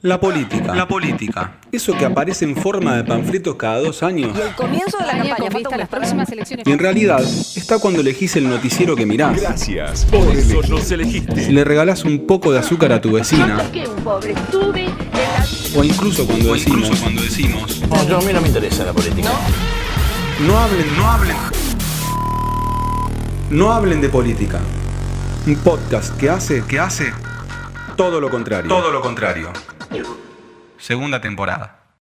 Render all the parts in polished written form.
La política. La política. Eso que aparece en forma de panfletos cada 2 años. Y el comienzo de la campaña con vista a las próximas elecciones. Y en realidad está cuando elegís el noticiero que mirás. Gracias por eso nos elegiste. Si le regalás un poco de azúcar a tu vecina. O incluso cuando decimos. No, a mí no me interesa la política. No hablen de política. Un podcast que hace todo lo contrario. Todo lo contrario. Segunda temporada.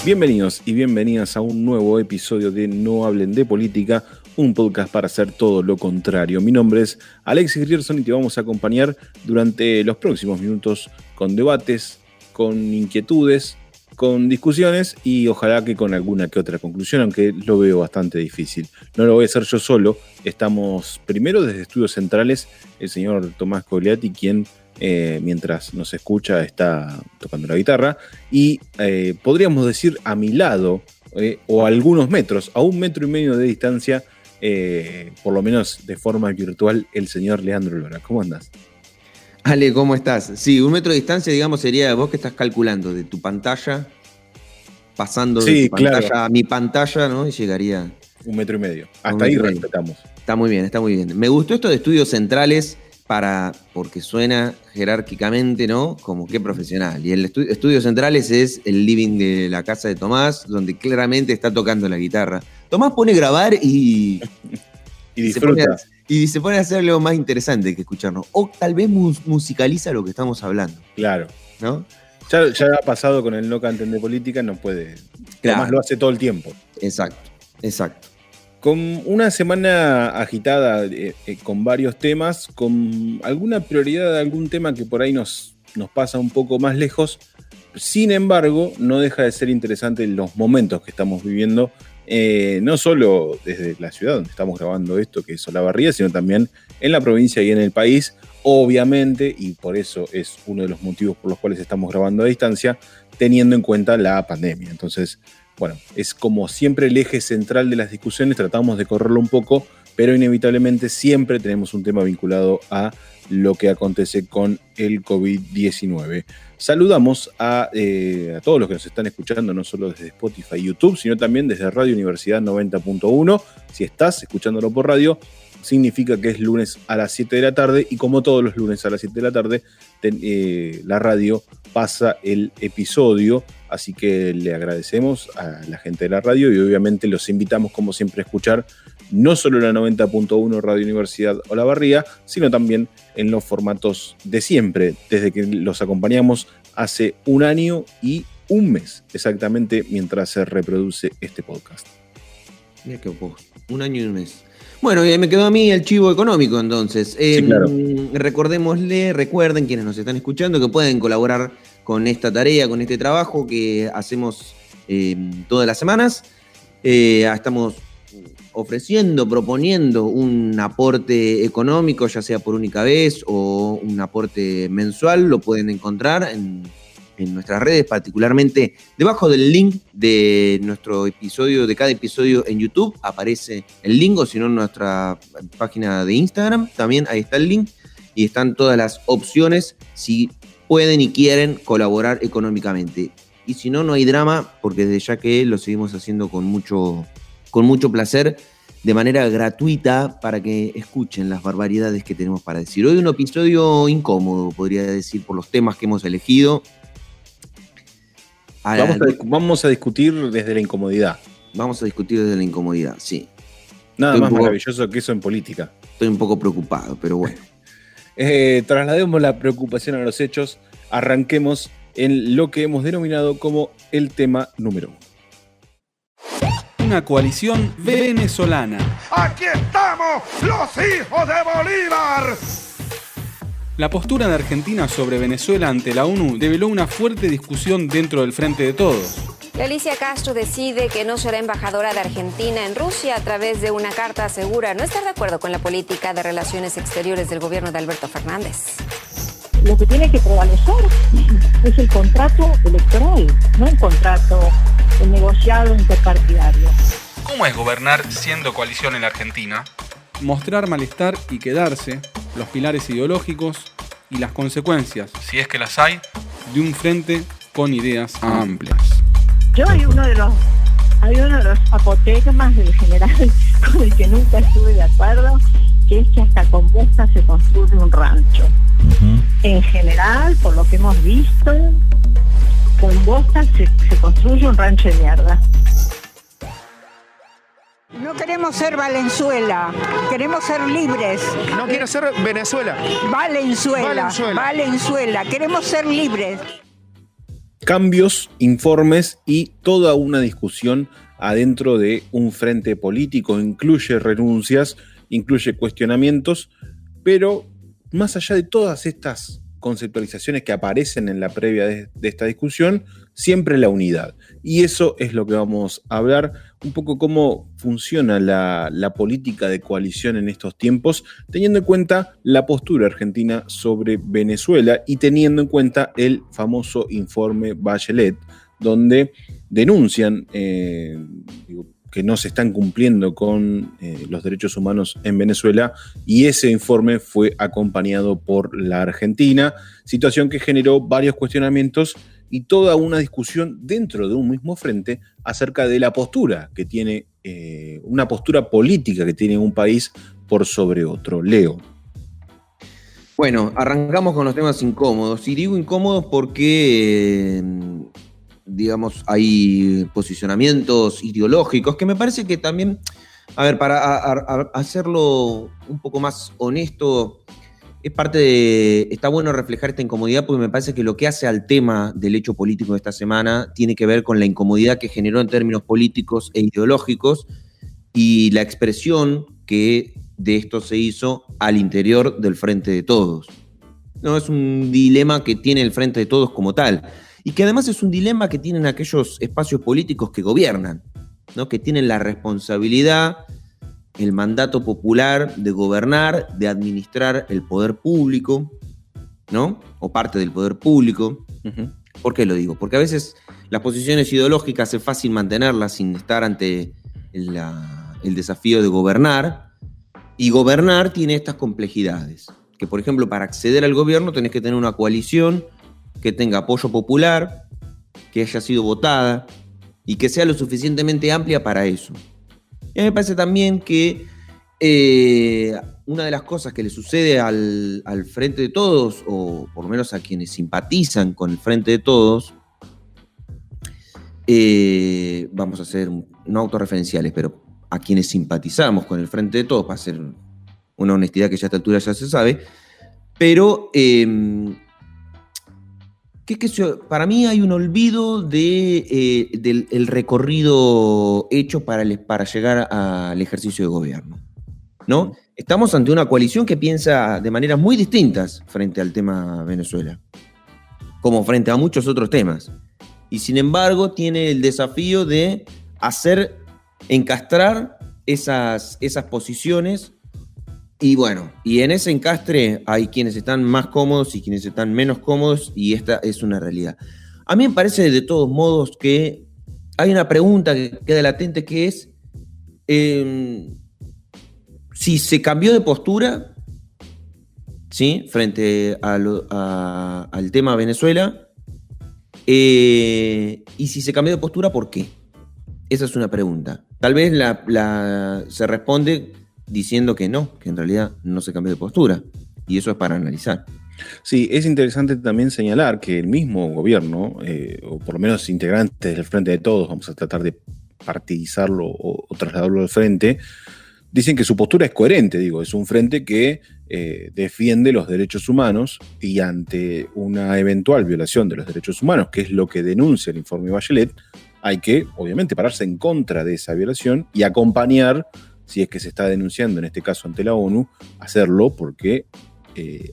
Bienvenidos y bienvenidas a un nuevo episodio de No Hablen de Política, un podcast para hacer todo lo contrario. Mi nombre es Alexis Grierson y te vamos a acompañar durante los próximos minutos con debates, con inquietudes, con discusiones y ojalá que con alguna que otra conclusión, aunque lo veo bastante difícil. No lo voy a hacer yo solo. Estamos primero desde Estudios Centrales, el señor Tomás Cogliatti, quien mientras nos escucha está tocando la guitarra, y podríamos decir a mi lado, o a algunos metros, a 1,5 metros de distancia, por lo menos de forma virtual, el señor Leandro Lora. ¿Cómo andás? Ale, ¿cómo estás? Sí, 1 metro de distancia, digamos, sería vos que estás calculando de tu pantalla, pasando de tu pantalla a mi pantalla, ¿no? Y llegaría 1,5 metros. Hasta ahí respetamos. Está muy bien, está muy bien. Me gustó esto de Estudios Centrales porque suena jerárquicamente, ¿no? Como que profesional. Y el Estudios Centrales es el living de la casa de Tomás, donde claramente está tocando la guitarra. Tomás pone a grabar y disfruta. Se pone a hacer algo más interesante que escucharnos. O tal vez musicaliza lo que estamos hablando. Claro. ¿No? Ya ha pasado con el No Canten de Política, no puede. Claro. Además lo hace todo el tiempo. Exacto. Con una semana agitada, con varios temas, con alguna prioridad de algún tema que por ahí nos pasa un poco más lejos. Sin embargo, no deja de ser interesante los momentos que estamos viviendo, no solo desde la ciudad donde estamos grabando esto, que es Olavarría, sino también en la provincia y en el país, obviamente, y por eso es uno de los motivos por los cuales estamos grabando a distancia, teniendo en cuenta la pandemia. Entonces, bueno, es como siempre el eje central de las discusiones, tratamos de correrlo un poco, pero inevitablemente siempre tenemos un tema vinculado a lo que acontece con el COVID-19. Saludamos a todos los que nos están escuchando, no solo desde Spotify y YouTube, sino también desde Radio Universidad 90.1. Si estás escuchándolo por radio, significa que es lunes a las 7 de la tarde y como todos los lunes a las 7 de la tarde, la radio pasa el episodio, así que le agradecemos a la gente de la radio y obviamente los invitamos como siempre a escuchar no solo la 90.1 Radio Universidad Olavarría, sino también en los formatos de siempre, desde que los acompañamos hace 1 año y 1 mes, exactamente, mientras se reproduce este podcast. Mira qué poco, 1 año y 1 mes. Bueno, me quedó a mí el chivo económico, entonces. Sí, claro. Recuerden quienes nos están escuchando que pueden colaborar con esta tarea, con este trabajo que hacemos todas las semanas. Estamos proponiendo un aporte económico, ya sea por única vez o un aporte mensual. Lo pueden encontrar en nuestras redes, particularmente debajo del link de nuestro episodio, de cada episodio en YouTube, aparece el link, o si no en nuestra página de Instagram, también ahí está el link, y están todas las opciones si pueden y quieren colaborar económicamente. Y si no, no hay drama, porque desde ya que lo seguimos haciendo con mucho placer, de manera gratuita, para que escuchen las barbaridades que tenemos para decir. Hoy un episodio incómodo, podría decir, por los temas que hemos elegido. Vamos a discutir desde la incomodidad. Vamos a discutir desde la incomodidad, sí. Nada más maravilloso que eso en política. Estoy un poco preocupado, pero bueno. Traslademos la preocupación a los hechos. Arranquemos en lo que hemos denominado como el tema número 1. Una coalición venezolana. ¡Aquí estamos, los hijos de Bolívar! La postura de Argentina sobre Venezuela ante la ONU develó una fuerte discusión dentro del Frente de Todos. Alicia Castro decide que no será embajadora de Argentina en Rusia. A través de una carta asegura no estar de acuerdo con la política de relaciones exteriores del gobierno de Alberto Fernández. Lo que tiene que prevalecer es el contrato electoral, no el contrato negociado interpartidario. ¿Cómo es gobernar siendo coalición en la Argentina? Mostrar malestar y quedarse, los pilares ideológicos y las consecuencias, Si es que las hay, de un frente con ideas amplias. Hay uno de los apotegmas del general con el que nunca estuve de acuerdo, que es que hasta con bosta se construye un rancho. En general, por lo que hemos visto, con bosta se construye un rancho de mierda. No queremos ser Valenzuela, queremos ser libres. No quiero ser Venezuela. Valenzuela, queremos ser libres. Cambios, informes y toda una discusión adentro de un frente político. Incluye renuncias, incluye cuestionamientos, pero más allá de todas estas conceptualizaciones que aparecen en la previa de esta discusión, siempre la unidad. Y eso es lo que vamos a hablar, un poco cómo funciona la política de coalición en estos tiempos, teniendo en cuenta la postura argentina sobre Venezuela y teniendo en cuenta el famoso informe Bachelet, donde denuncian que no se están cumpliendo con los derechos humanos en Venezuela, y ese informe fue acompañado por la Argentina, situación que generó varios cuestionamientos y toda una discusión dentro de un mismo frente acerca de la postura que tiene, una postura política que tiene un país por sobre otro. Leo. Bueno, arrancamos con los temas incómodos, y digo incómodos porque digamos, hay posicionamientos ideológicos que me parece que también, a ver, para hacerlo un poco más honesto, es parte de, está bueno reflejar esta incomodidad, porque me parece que lo que hace al tema del hecho político de esta semana tiene que ver con la incomodidad que generó en términos políticos e ideológicos y la expresión que de esto se hizo al interior del Frente de Todos. No, es un dilema que tiene el Frente de Todos como tal. Y que además es un dilema que tienen aquellos espacios políticos que gobiernan, ¿no? Que tienen la responsabilidad, el mandato popular de gobernar, de administrar el poder público, ¿no? O parte del poder público. Uh-huh. ¿Por qué lo digo? Porque a veces las posiciones ideológicas es fácil mantenerlas sin estar ante el desafío de gobernar. Y gobernar tiene estas complejidades. Que, por ejemplo, para acceder al gobierno tenés que tener una coalición que tenga apoyo popular, que haya sido votada y que sea lo suficientemente amplia para eso. Y a mí me parece también que una de las cosas que le sucede al Frente de Todos, o por lo menos a quienes simpatizan con el Frente de Todos, vamos a ser no autorreferenciales, pero a quienes simpatizamos con el Frente de Todos, para hacer una honestidad que ya a esta altura ya se sabe, pero para mí hay un olvido del recorrido hecho para llegar al ejercicio de gobierno, ¿no? Estamos ante una coalición que piensa de maneras muy distintas frente al tema Venezuela, como frente a muchos otros temas. Y sin embargo tiene el desafío de encastrar esas posiciones. Y bueno, y en ese encastre hay quienes están más cómodos y quienes están menos cómodos, y esta es una realidad. A mí me parece de todos modos que hay una pregunta que queda latente, que es si se cambió de postura, ¿sí?, frente al tema Venezuela, y si se cambió de postura, ¿por qué? Esa es una pregunta. Tal vez se responde diciendo que no, que en realidad no se cambió de postura, y eso es para analizar. Sí, es interesante también señalar que el mismo gobierno, o por lo menos integrantes del Frente de Todos, vamos a tratar de partidizarlo o trasladarlo al frente, dicen que su postura es coherente, es un frente que defiende los derechos humanos, y ante una eventual violación de los derechos humanos, que es lo que denuncia el informe Bachelet, hay que, obviamente, pararse en contra de esa violación y acompañar, si es que se está denunciando, en este caso ante la ONU, hacerlo porque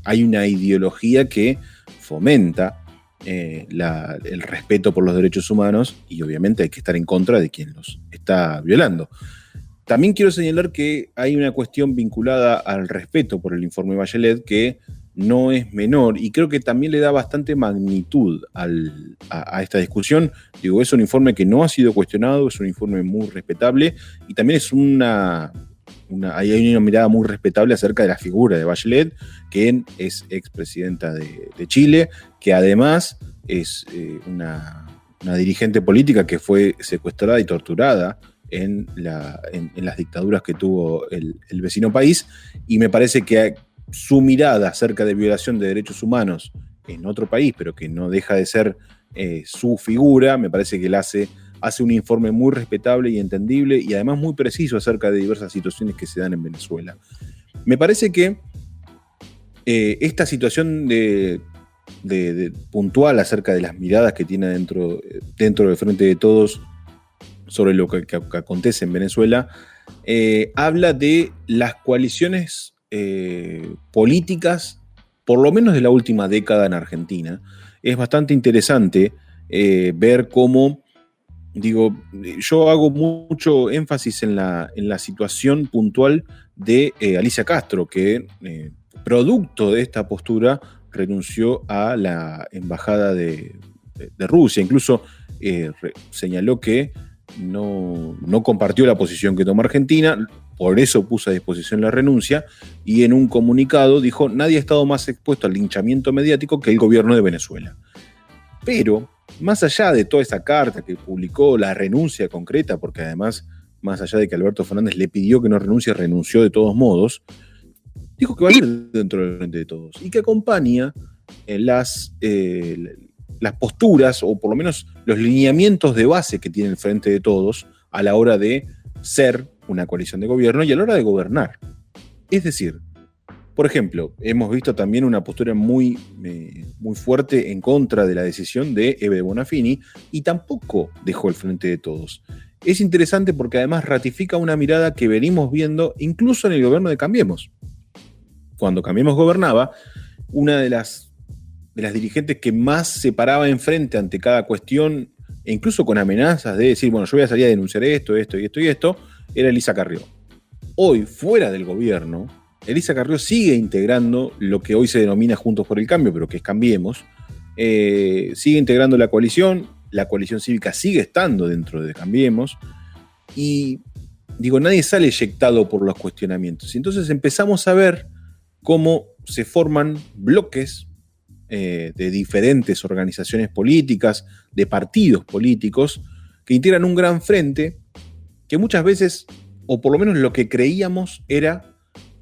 hay una ideología que fomenta el respeto por los derechos humanos, y obviamente hay que estar en contra de quien los está violando. También quiero señalar que hay una cuestión vinculada al respeto por el informe Bachelet que no es menor y creo que también le da bastante magnitud a esta discusión. Digo, es un informe que no ha sido cuestionado, es un informe muy respetable y también es hay una mirada muy respetable acerca de la figura de Bachelet, que es expresidenta de Chile, que además es una dirigente política que fue secuestrada y torturada en las dictaduras que tuvo el vecino país, y me parece que su mirada acerca de violación de derechos humanos en otro país, pero que no deja de ser su figura, me parece que él hace un informe muy respetable y entendible y además muy preciso acerca de diversas situaciones que se dan en Venezuela. Me parece que esta situación de puntual acerca de las miradas que tiene dentro del Frente de Todos sobre lo que acontece en Venezuela, habla de las coaliciones políticas, por lo menos de la última década en Argentina. Es bastante interesante ver cómo, digo, yo hago mucho énfasis en la situación puntual de Alicia Castro, que producto de esta postura renunció a la embajada de Rusia. Incluso señaló que no compartió la posición que tomó Argentina, por eso puso a disposición la renuncia, y en un comunicado dijo: nadie ha estado más expuesto al linchamiento mediático que el gobierno de Venezuela. Pero, más allá de toda esa carta que publicó, la renuncia concreta, porque además, más allá de que Alberto Fernández le pidió que no renuncie, renunció de todos modos, dijo que va a ir dentro del Frente de Todos y que acompaña las posturas, o por lo menos los lineamientos de base que tiene el Frente de Todos a la hora de ser una coalición de gobierno y a la hora de gobernar. Es decir, por ejemplo, hemos visto también una postura muy fuerte en contra de la decisión de Eve Bonafini, y tampoco dejó el Frente de Todos. Es interesante porque además ratifica una mirada que venimos viendo incluso en el gobierno de Cambiemos. Cuando Cambiemos gobernaba, una de las dirigentes que más se paraba enfrente ante cada cuestión, e incluso con amenazas de decir, bueno, yo voy a salir a denunciar esto, era Elisa Carrió. Hoy, fuera del gobierno, Elisa Carrió sigue integrando lo que hoy se denomina Juntos por el Cambio, pero que es Cambiemos. Sigue integrando la coalición cívica sigue estando dentro de Cambiemos, y digo, nadie sale eyectado por los cuestionamientos. Y entonces empezamos a ver cómo se forman bloques de diferentes organizaciones políticas, de partidos políticos, que integran un gran frente que muchas veces, o por lo menos lo que creíamos, era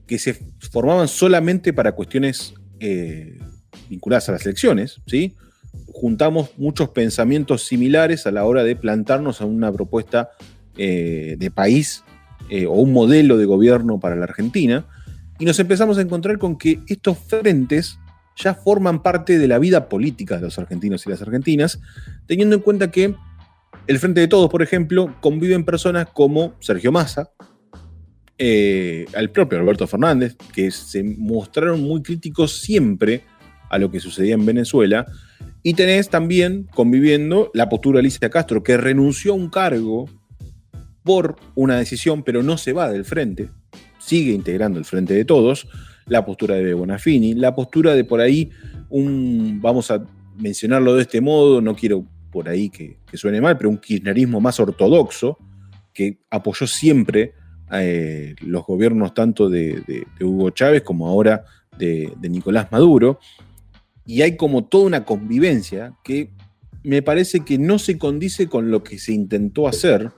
que se formaban solamente para cuestiones vinculadas a las elecciones, ¿sí? Juntamos muchos pensamientos similares a la hora de plantarnos a una propuesta de país o un modelo de gobierno para la Argentina, y nos empezamos a encontrar con que estos frentes ya forman parte de la vida política de los argentinos y las argentinas, teniendo en cuenta que el Frente de Todos, por ejemplo, conviven personas como Sergio Massa, al propio Alberto Fernández, que se mostraron muy críticos siempre a lo que sucedía en Venezuela, y tenés también conviviendo la postura de Alicia Castro, que renunció a un cargo por una decisión, pero no se va del frente, sigue integrando el Frente de Todos, la postura de Eve Bonafini, la postura de por ahí, vamos a mencionarlo de este modo, no quiero por ahí que suene mal, pero un kirchnerismo más ortodoxo, que apoyó siempre los gobiernos tanto de Hugo Chávez como ahora de Nicolás Maduro, y hay como toda una convivencia que me parece que no se condice con lo que se intentó hacer,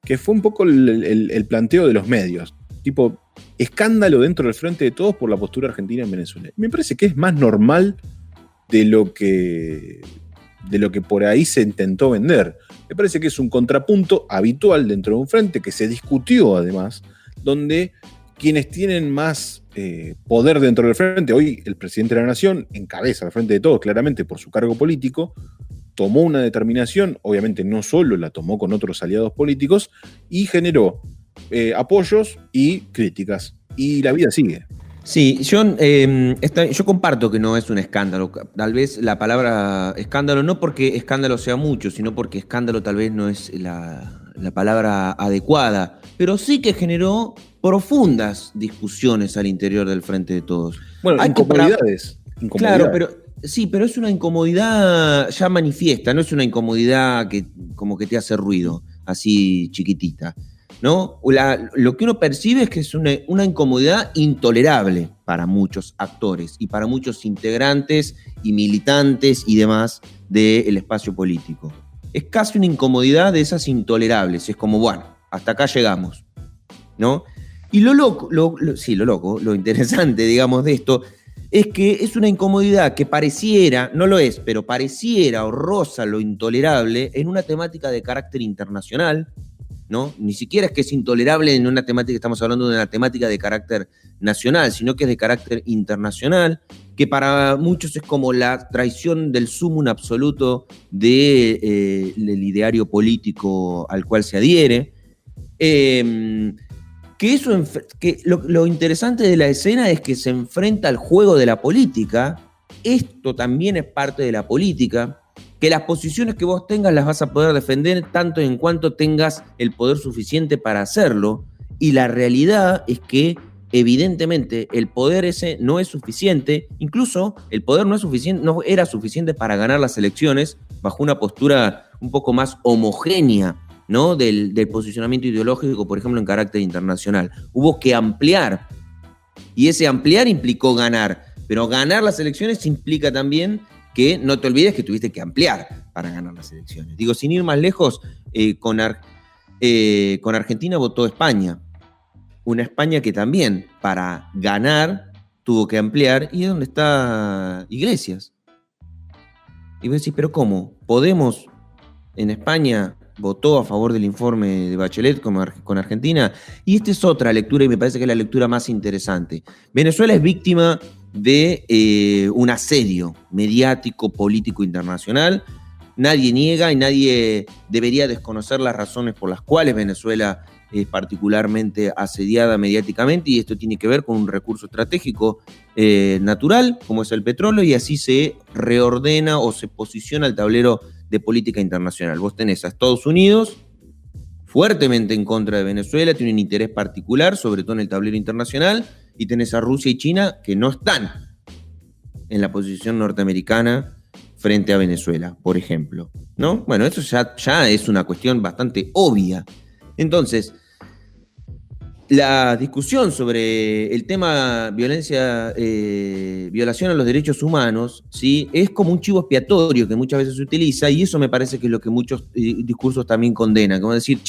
que fue un poco el planteo de los medios, tipo escándalo dentro del Frente de Todos por la postura argentina en Venezuela. Me parece que es más normal de lo que por ahí se intentó vender. Me parece que es un contrapunto habitual dentro de un frente que se discutió además, donde quienes tienen más poder dentro del frente, hoy el presidente de la Nación encabeza el Frente de Todos claramente por su cargo político, tomó una determinación, obviamente no solo la tomó con otros aliados políticos, y generó apoyos y críticas, y la vida sigue. Sí, yo comparto que no es un escándalo. Tal vez la palabra escándalo, no porque escándalo sea mucho, sino porque escándalo tal vez no es palabra adecuada, pero sí que generó profundas discusiones al interior del Frente de Todos. Bueno, incomodidades. Claro, pero es una incomodidad ya manifiesta, no es una incomodidad que como que te hace ruido, así chiquitita, ¿no? Lo que uno percibe es que es una incomodidad intolerable para muchos actores y para muchos integrantes y militantes y demás del espacio político. Es casi una incomodidad de esas intolerables, es como, bueno, hasta acá llegamos, ¿no? Y lo interesante, digamos, de esto es que es una incomodidad que pareciera, no lo es, pero pareciera o roza lo intolerable en una temática de carácter internacional, ¿no? Ni siquiera es que es intolerable en una temática, estamos hablando de una temática de carácter nacional, sino que es de carácter internacional, que para muchos es como la traición del sumum absoluto del ideario político al cual se adhiere. Lo interesante de la escena es que se enfrenta al juego de la política. Esto también es parte de la política, que las posiciones que vos tengas las vas a poder defender tanto en cuanto tengas el poder suficiente para hacerlo, y la realidad es que evidentemente el poder ese no es suficiente, incluso el poder no era suficiente para ganar las elecciones bajo una postura un poco más homogénea, ¿no? del posicionamiento ideológico, por ejemplo, en carácter internacional. Hubo que ampliar, y ese ampliar implicó ganar, pero ganar las elecciones implica también que no te olvides que tuviste que ampliar para ganar las elecciones. Digo, sin ir más lejos, con Argentina votó España, una España que también para ganar tuvo que ampliar, y es donde está Iglesias. Y vos decís, pero ¿cómo? Podemos en España votó a favor del informe de Bachelet con Argentina, y esta es otra lectura y me parece que es la lectura más interesante. Venezuela es víctima de un asedio mediático, político, internacional. Nadie niega y nadie debería desconocer las razones por las cuales Venezuela es particularmente asediada mediáticamente, y esto tiene que ver con un recurso estratégico natural, como es el petróleo, y así se reordena o se posiciona el tablero de política internacional. Vos tenés a Estados Unidos fuertemente en contra de Venezuela, tiene un interés particular, sobre todo en el tablero internacional, y tenés a Rusia y China que no están en la posición norteamericana frente a Venezuela, por ejemplo, ¿no? Bueno, eso ya es una cuestión bastante obvia. Entonces, la discusión sobre el tema violación a los derechos humanos, ¿sí? Es como un chivo expiatorio que muchas veces se utiliza, y eso me parece que es lo que muchos discursos también condenan, como decir,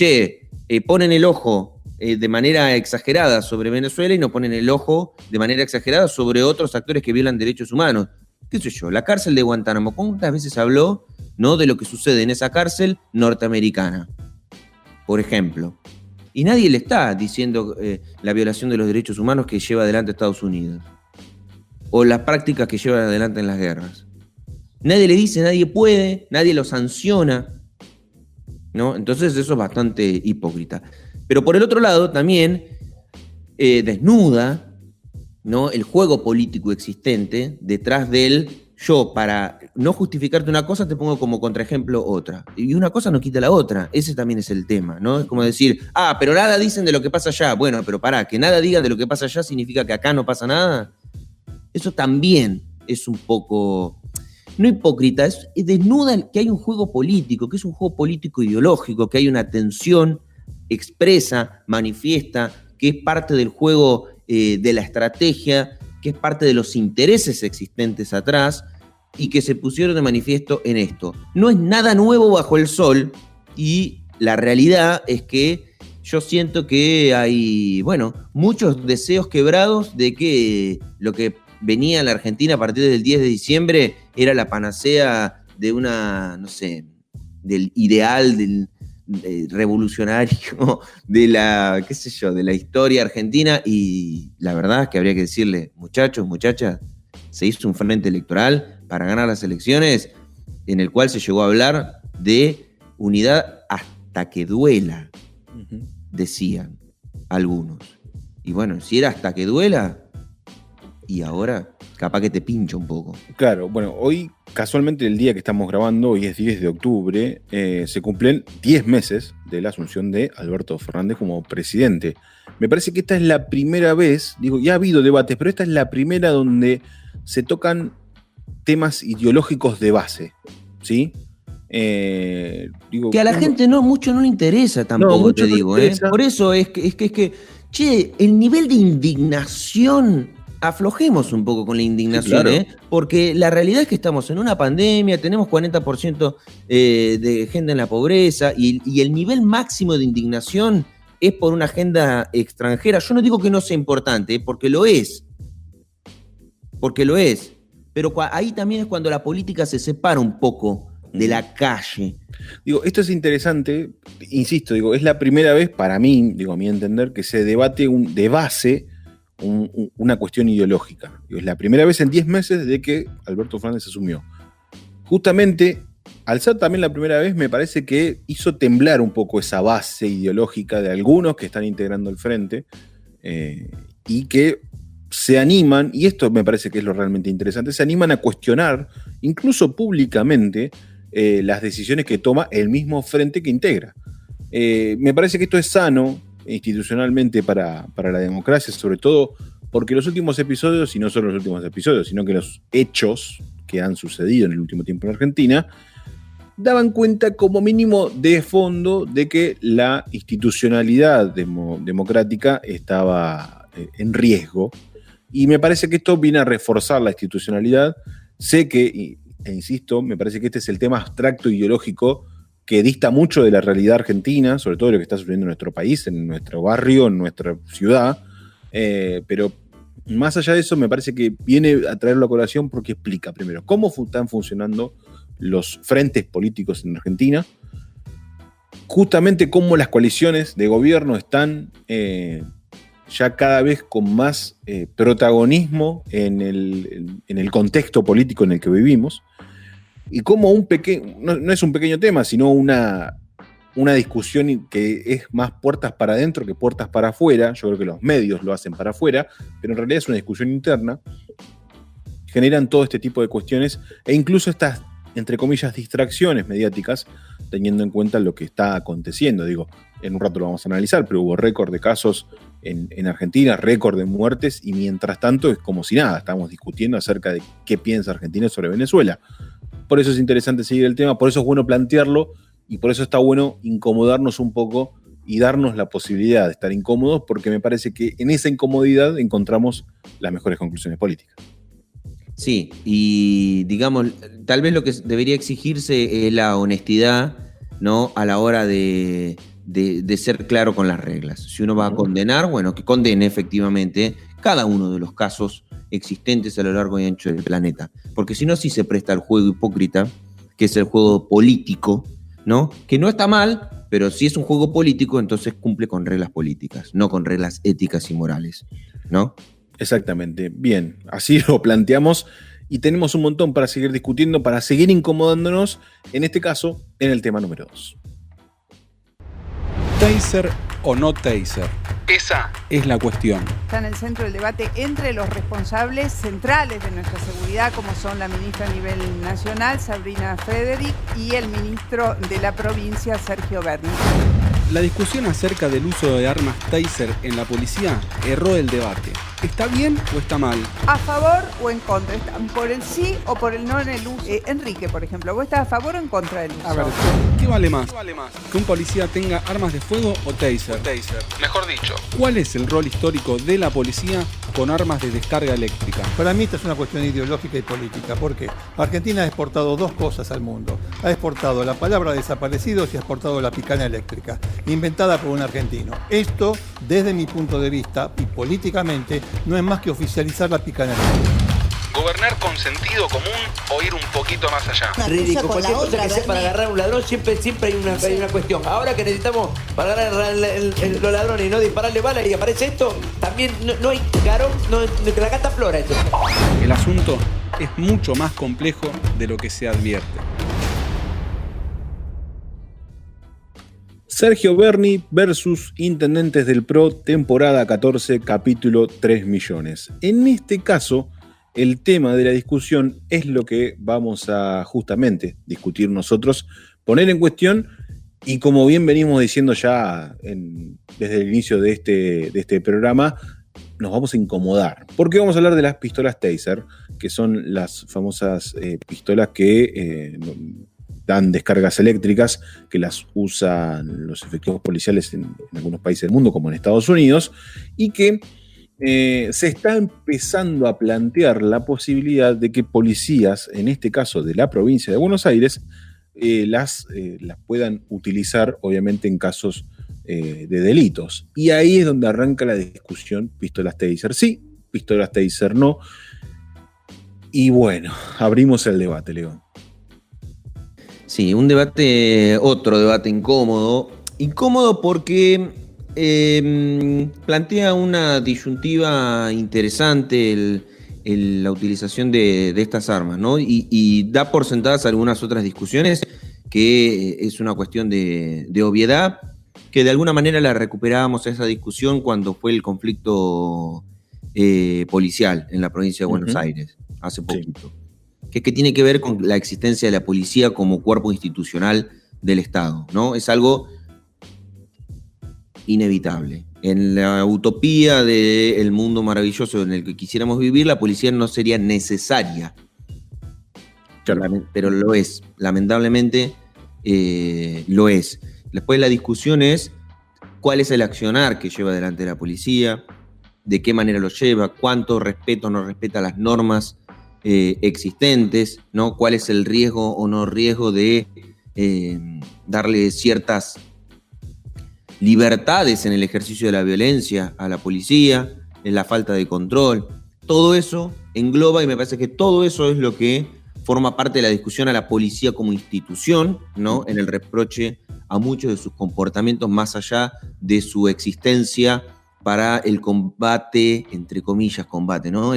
ponen el ojo de manera exagerada sobre Venezuela y no ponen el ojo de manera exagerada sobre otros actores que violan derechos humanos. ¿Qué sé yo? La cárcel de Guantánamo, ¿cuántas veces habló, ¿no?, de lo que sucede en esa cárcel norteamericana, por ejemplo? Y nadie le está diciendo la violación de los derechos humanos que lleva adelante Estados Unidos, o las prácticas que llevan adelante en las guerras. Nadie le dice, nadie puede, nadie lo sanciona, ¿no? Entonces eso es bastante hipócrita. Pero por el otro lado también desnuda, ¿no?, el juego político existente detrás del yo, para no justificarte una cosa, te pongo como contraejemplo otra. Y una cosa no quita la otra. Ese también es el tema, ¿no? Es como decir, pero nada dicen de lo que pasa allá. Bueno, pero pará, que nada diga de lo que pasa allá significa que acá no pasa nada. Eso también es un poco, no hipócrita, es desnuda que hay un juego político, que es un juego político ideológico, que hay una tensión expresa, manifiesta, que es parte del juego de la estrategia, que es parte de los intereses existentes atrás y que se pusieron de manifiesto en esto. No es nada nuevo bajo el sol, y la realidad es que yo siento que hay, muchos deseos quebrados de que lo que venía a la Argentina a partir del 10 de diciembre era la panacea de del ideal revolucionario de la historia argentina, y la verdad es que habría que decirle, muchachos, muchachas, se hizo un frente electoral para ganar las elecciones en el cual se llegó a hablar de unidad hasta que duela, decían algunos. Y bueno, si era hasta que duela, y ahora capaz que te pincha un poco. Claro, bueno, hoy, casualmente el día que estamos grabando, hoy es 10 de octubre, se cumplen 10 meses de la asunción de Alberto Fernández como presidente. Me parece que esta es la primera vez, digo, ya ha habido debates, pero esta es la primera donde se tocan temas ideológicos de base, ¿sí? Digo, que a la gente mucho no le interesa tampoco, te digo, ¿eh? Por eso es que, che, el nivel de indignación, aflojemos un poco con la indignación, sí, claro. Porque la realidad es que estamos en una pandemia, tenemos 40% de gente en la pobreza y el nivel máximo de indignación es por una agenda extranjera. Yo no digo que no sea importante, porque lo es. Pero ahí también es cuando la política se separa un poco de la calle. Digo, esto es interesante, insisto, digo, es la primera vez para mí, digo, a mi entender, que se debate de base una cuestión ideológica. Digo, es la primera vez en 10 meses de que Alberto Fernández asumió. Justamente, al ser también la primera vez, me parece que hizo temblar un poco esa base ideológica de algunos que están integrando el frente y que se animan, y esto me parece que es lo realmente interesante, se animan a cuestionar, incluso públicamente, las decisiones que toma el mismo frente que integra. Me parece que esto es sano institucionalmente para la democracia, sobre todo porque los últimos episodios, y no solo los últimos episodios, sino que los hechos que han sucedido en el último tiempo en Argentina, daban cuenta como mínimo de fondo de que la institucionalidad democrática estaba en riesgo. Y me parece que esto viene a reforzar la institucionalidad. Sé que, e insisto, me parece que este es el tema abstracto ideológico que dista mucho de la realidad argentina, sobre todo de lo que está sucediendo en nuestro país, en nuestro barrio, en nuestra ciudad. Pero más allá de eso, me parece que viene a traerlo a colación porque explica, primero, cómo están funcionando los frentes políticos en Argentina, justamente cómo las coaliciones de gobierno están ya cada vez con más protagonismo en el contexto político en el que vivimos, y cómo no es un pequeño tema, sino una discusión que es más puertas para adentro que puertas para afuera. Yo creo que los medios lo hacen para afuera, pero en realidad es una discusión interna. Generan todo este tipo de cuestiones e incluso estas, entre comillas, distracciones mediáticas, teniendo en cuenta lo que está aconteciendo. Digo, en un rato lo vamos a analizar, pero hubo récord de casos en Argentina, récord de muertes, y mientras tanto es como si nada, estamos discutiendo acerca de qué piensa Argentina sobre Venezuela. Por eso es interesante seguir el tema, por eso es bueno plantearlo, y por eso está bueno incomodarnos un poco y darnos la posibilidad de estar incómodos, porque me parece que en esa incomodidad encontramos las mejores conclusiones políticas. Sí, y digamos, tal vez lo que debería exigirse es la honestidad, ¿no? A la hora de ser claro con las reglas. Si uno va a condenar, bueno, que condene efectivamente cada uno de los casos existentes a lo largo y ancho del planeta. Porque si no, sí se presta al juego hipócrita, que es el juego político, ¿no? Que no está mal, pero si es un juego político, entonces cumple con reglas políticas, no con reglas éticas y morales, ¿no? Exactamente. Bien, así lo planteamos y tenemos un montón para seguir discutiendo, para seguir incomodándonos, en este caso, en el tema número 2. ¿Taser o no taser? Esa es la cuestión. Está en el centro del debate entre los responsables centrales de nuestra seguridad, como son la ministra a nivel nacional, Sabrina Frederick, y el ministro de la provincia, Sergio Berni. La discusión acerca del uso de armas taser en la policía erró el debate. ¿Está bien o está mal? ¿A favor o en contra? ¿Están por el sí o por el no en el uso? Enrique, por ejemplo, ¿vos estás a favor o en contra del uso? A ver, ¿qué vale más? ¿Que un policía tenga armas de fuego o taser? Mejor dicho. ¿Cuál es el rol histórico de la policía con armas de descarga eléctrica? Para mí esta es una cuestión ideológica y política. ¿Por qué? Argentina ha exportado dos cosas al mundo. Ha exportado la palabra desaparecidos y ha exportado la picana eléctrica, inventada por un argentino. Esto, desde mi punto de vista y políticamente, no es más que oficializar la picana eléctrica. Gobernar con sentido común o ir un poquito más allá. Ridículo, cualquier cosa que sea para agarrar a un ladrón siempre hay una cuestión. Ahora que necesitamos para agarrar los ladrones y no dispararle balas y aparece esto, también no hay carón, que la gata flora esto. El asunto es mucho más complejo de lo que se advierte. Sergio Berni versus Intendentes del PRO, temporada 14, capítulo 3 millones. En este caso, el tema de la discusión es lo que vamos a justamente discutir nosotros, poner en cuestión, y como bien venimos diciendo ya desde el inicio de este programa, nos vamos a incomodar, porque vamos a hablar de las pistolas Taser, que son las famosas pistolas que dan descargas eléctricas, que las usan los efectivos policiales en algunos países del mundo, como en Estados Unidos, y que se está empezando a plantear la posibilidad de que policías, en este caso de la provincia de Buenos Aires, las puedan utilizar, obviamente, en casos de delitos. Y ahí es donde arranca la discusión, pistolas Taser sí, pistolas Taser no. Y bueno, abrimos el debate, León. Sí, otro debate incómodo. Incómodo porque plantea una disyuntiva interesante la utilización de estas armas, ¿no? Y da por sentadas algunas otras discusiones que es una cuestión de obviedad, que de alguna manera la recuperábamos esa discusión cuando fue el conflicto policial en la provincia de Buenos Aires, hace poquito. Sí. Que tiene que ver con la existencia de la policía como cuerpo institucional del Estado, ¿no? Es algo inevitable. En la utopía del mundo maravilloso en el que quisiéramos vivir, la policía no sería necesaria. Claro. Pero lo es. Lamentablemente lo es. Después la discusión es cuál es el accionar que lleva adelante la policía, de qué manera lo lleva, cuánto respeta o no respeta las normas existentes, ¿no? Cuál es el riesgo o no riesgo de darle ciertas libertades en el ejercicio de la violencia a la policía, en la falta de control. Todo eso engloba, y me parece que todo eso es lo que forma parte de la discusión a la policía como institución, ¿no? En el reproche a muchos de sus comportamientos más allá de su existencia para el combate, entre comillas, combate, ¿no?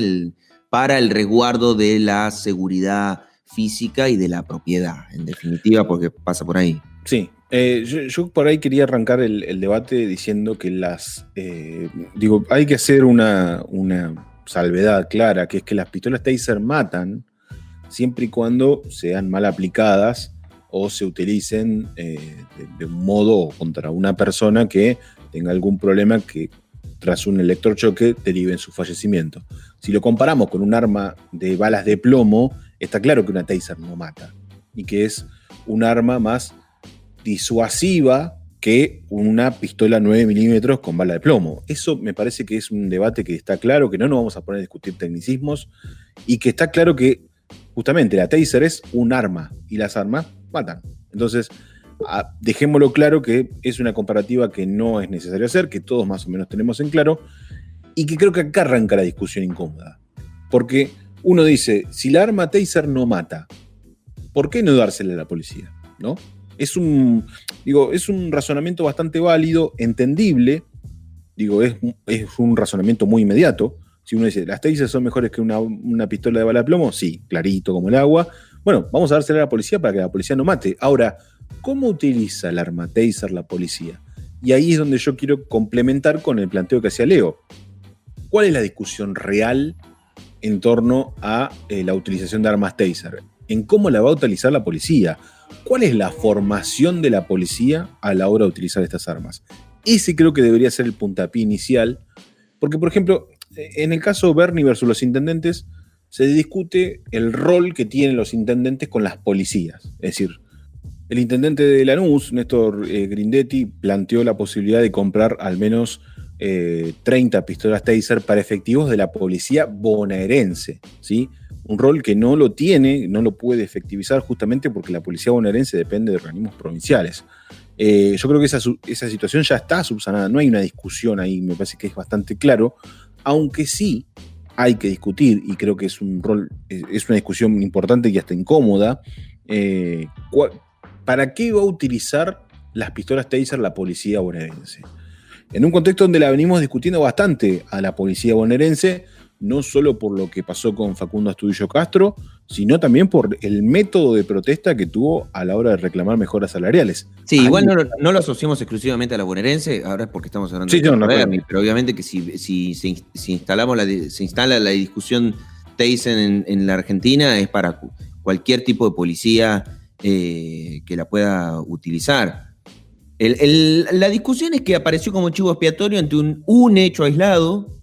Para el resguardo de la seguridad física y de la propiedad, en definitiva, porque pasa por ahí. Sí, yo por ahí quería arrancar el debate diciendo que hay que hacer una salvedad clara, que es que las pistolas Taser matan siempre y cuando sean mal aplicadas o se utilicen de un modo contra una persona que tenga algún problema que tras un electrochoque derive en su fallecimiento. Si lo comparamos con un arma de balas de plomo, está claro que una Taser no mata y que es un arma más disuasiva que una pistola 9 milímetros con bala de plomo. Eso me parece que es un debate que está claro, que no nos vamos a poner a discutir tecnicismos y que está claro que justamente la Taser es un arma y las armas matan. Entonces, dejémoslo claro que es una comparativa que no es necesario hacer, que todos más o menos tenemos en claro, y que creo que acá arranca la discusión incómoda. Porque uno dice, si la arma Taser no mata, ¿por qué no dársela a la policía? ¿No? Es un razonamiento bastante válido, entendible, es un razonamiento muy inmediato. Si uno dice, ¿las Taser son mejores que una pistola de bala de plomo? Sí, clarito como el agua. Bueno, vamos a dársela a la policía para que la policía no mate. Ahora, ¿cómo utiliza el arma Taser la policía? Y ahí es donde yo quiero complementar con el planteo que hacía Leo. ¿Cuál es la discusión real en torno a la utilización de armas Taser? ¿En cómo la va a utilizar la policía? ¿Cuál es la formación de la policía a la hora de utilizar estas armas? Ese creo que debería ser el puntapié inicial, porque, por ejemplo, en el caso Berni versus los intendentes, se discute el rol que tienen los intendentes con las policías. Es decir, el intendente de Lanús, Néstor Grindetti, planteó la posibilidad de comprar al menos 30 pistolas Taser para efectivos de la policía bonaerense, ¿sí? Un rol que no lo tiene, no lo puede efectivizar justamente porque la policía bonaerense depende de organismos provinciales. Yo creo que esa situación ya está subsanada, no hay una discusión ahí, me parece que es bastante claro, aunque sí hay que discutir, y creo que es una discusión importante y hasta incómoda, ¿para qué va a utilizar las pistolas Taser la policía bonaerense? En un contexto donde la venimos discutiendo bastante a la policía bonaerense, no solo por lo que pasó con Facundo Astudillo Castro, sino también por el método de protesta que tuvo a la hora de reclamar mejoras salariales. Sí, igual no lo asociamos exclusivamente a la bonaerense, ahora es porque estamos hablando de Bernie, pero obviamente que si se instala la discusión Thyssen en la Argentina es para cualquier tipo de policía que la pueda utilizar. La discusión es que apareció como chivo expiatorio ante un hecho aislado.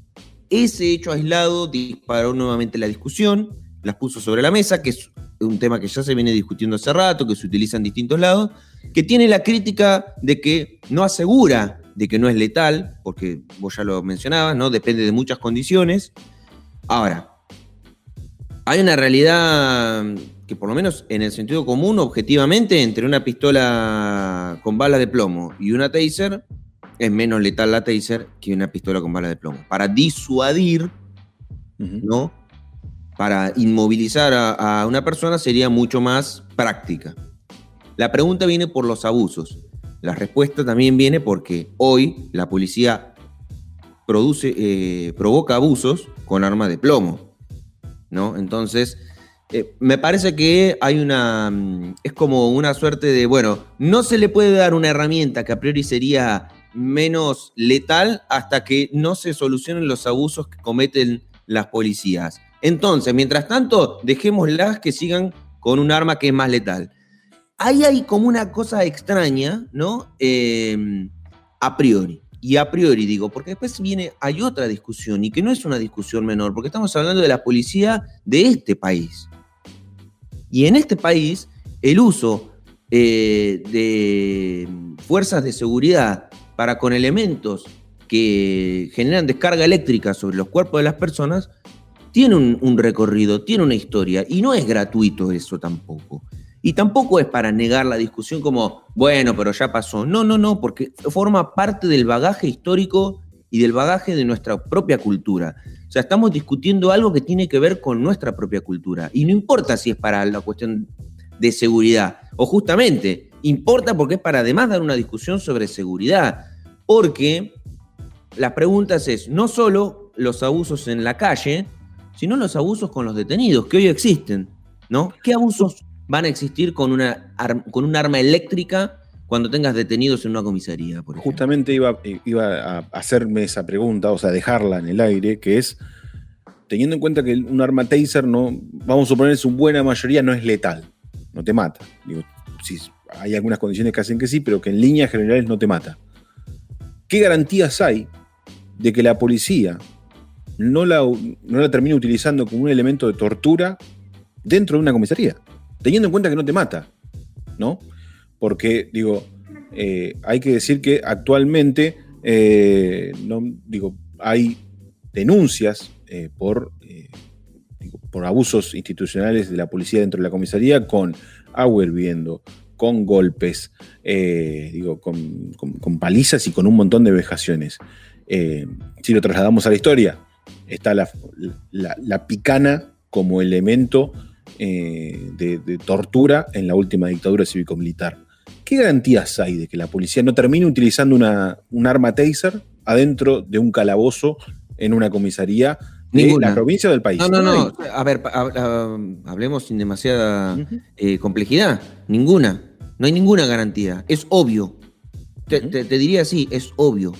Ese hecho aislado disparó nuevamente la discusión, las puso sobre la mesa, que es un tema que ya se viene discutiendo hace rato, que se utiliza en distintos lados, que tiene la crítica de que no asegura de que no es letal, porque vos ya lo mencionabas, ¿no? Depende de muchas condiciones. Ahora, hay una realidad que por lo menos en el sentido común, objetivamente, entre una pistola con balas de plomo y una taser, es menos letal la taser que una pistola con balas de plomo. Para disuadir, ¿no? Para inmovilizar a una persona sería mucho más práctica. La pregunta viene por los abusos. La respuesta también viene porque hoy la policía provoca abusos con armas de plomo, ¿no? Entonces, me parece que hay es como una suerte de, bueno, no se le puede dar una herramienta que a priori sería menos letal hasta que no se solucionen los abusos que cometen las policías. Entonces, mientras tanto, dejémoslas que sigan con un arma que es más letal. Ahí hay como una cosa extraña, ¿no? A priori. Y a priori digo, porque después hay otra discusión, y que no es una discusión menor, porque estamos hablando de la policía de este país. Y en este país, el uso de fuerzas de seguridad para con elementos que generan descarga eléctrica sobre los cuerpos de las personas, tiene un recorrido, tiene una historia, y no es gratuito eso tampoco. Y tampoco es para negar la discusión como, bueno, pero ya pasó. No, porque forma parte del bagaje histórico y del bagaje de nuestra propia cultura. O sea, estamos discutiendo algo que tiene que ver con nuestra propia cultura. Y no importa si es para la cuestión de seguridad, o justamente, importa porque es para además dar una discusión sobre seguridad. Porque las preguntas es no solo los abusos en la calle, sino los abusos con los detenidos, que hoy existen, ¿no? ¿Qué abusos van a existir con un arma eléctrica cuando tengas detenidos en una comisaría, por ejemplo? Justamente iba a hacerme esa pregunta, o sea, dejarla en el aire, que es, teniendo en cuenta que un arma taser, no, vamos a suponer, en su buena mayoría no es letal, no te mata. Digo, sí, hay algunas condiciones que hacen que sí, pero que en líneas generales no te mata. ¿Qué garantías hay de que la policía no la termine utilizando como un elemento de tortura dentro de una comisaría? Teniendo en cuenta que no te mata, ¿no? Porque, digo, hay que decir que actualmente hay denuncias por abusos institucionales de la policía dentro de la comisaría, con agua hirviendo, con golpes, con palizas y con un montón de vejaciones. Si lo trasladamos a la historia, está la picana como elemento de tortura en la última dictadura cívico-militar. ¿Qué garantías hay de que la policía no termine utilizando un arma taser adentro de un calabozo en una comisaría de la provincia o del país? No. A ver, hablemos sin demasiada complejidad. Ninguna. No hay ninguna garantía. Es obvio. Te diría así, es obvio.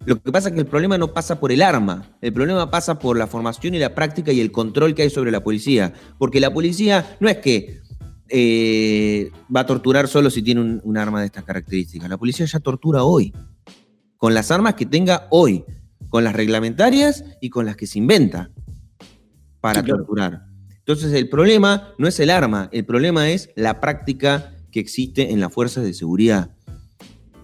Lo que pasa es que el problema no pasa por el arma, el problema pasa por la formación y la práctica y el control que hay sobre la policía. Porque la policía no es que va a torturar solo si tiene un arma de estas características. La policía ya tortura hoy, con las armas que tenga hoy, con las reglamentarias y con las que se inventa para torturar. Entonces el problema no es el arma, el problema es la práctica que existe en las fuerzas de seguridad.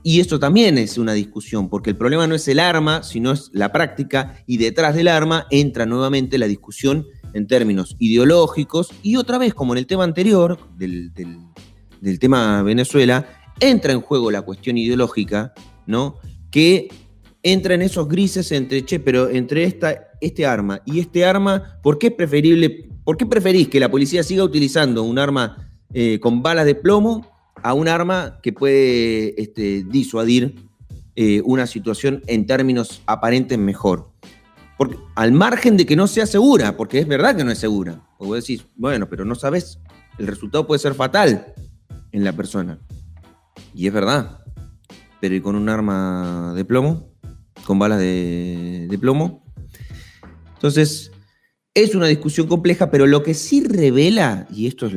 Y esto también es una discusión, porque el problema no es el arma, sino es la práctica, y detrás del arma entra nuevamente la discusión en términos ideológicos, y otra vez, como en el tema anterior, del tema Venezuela, entra en juego la cuestión ideológica, ¿no? Que entra en esos grises pero entre este arma y este arma, ¿por qué preferís que la policía siga utilizando un arma con balas de plomo a un arma que puede disuadir una situación en términos aparentes mejor? Porque, al margen de que no sea segura, porque es verdad que no es segura. Porque vos decís, bueno, pero no sabés, el resultado puede ser fatal en la persona. Y es verdad. Pero ¿y con un arma de plomo? ¿Con balas de plomo? Entonces, es una discusión compleja, pero lo que sí revela, y esto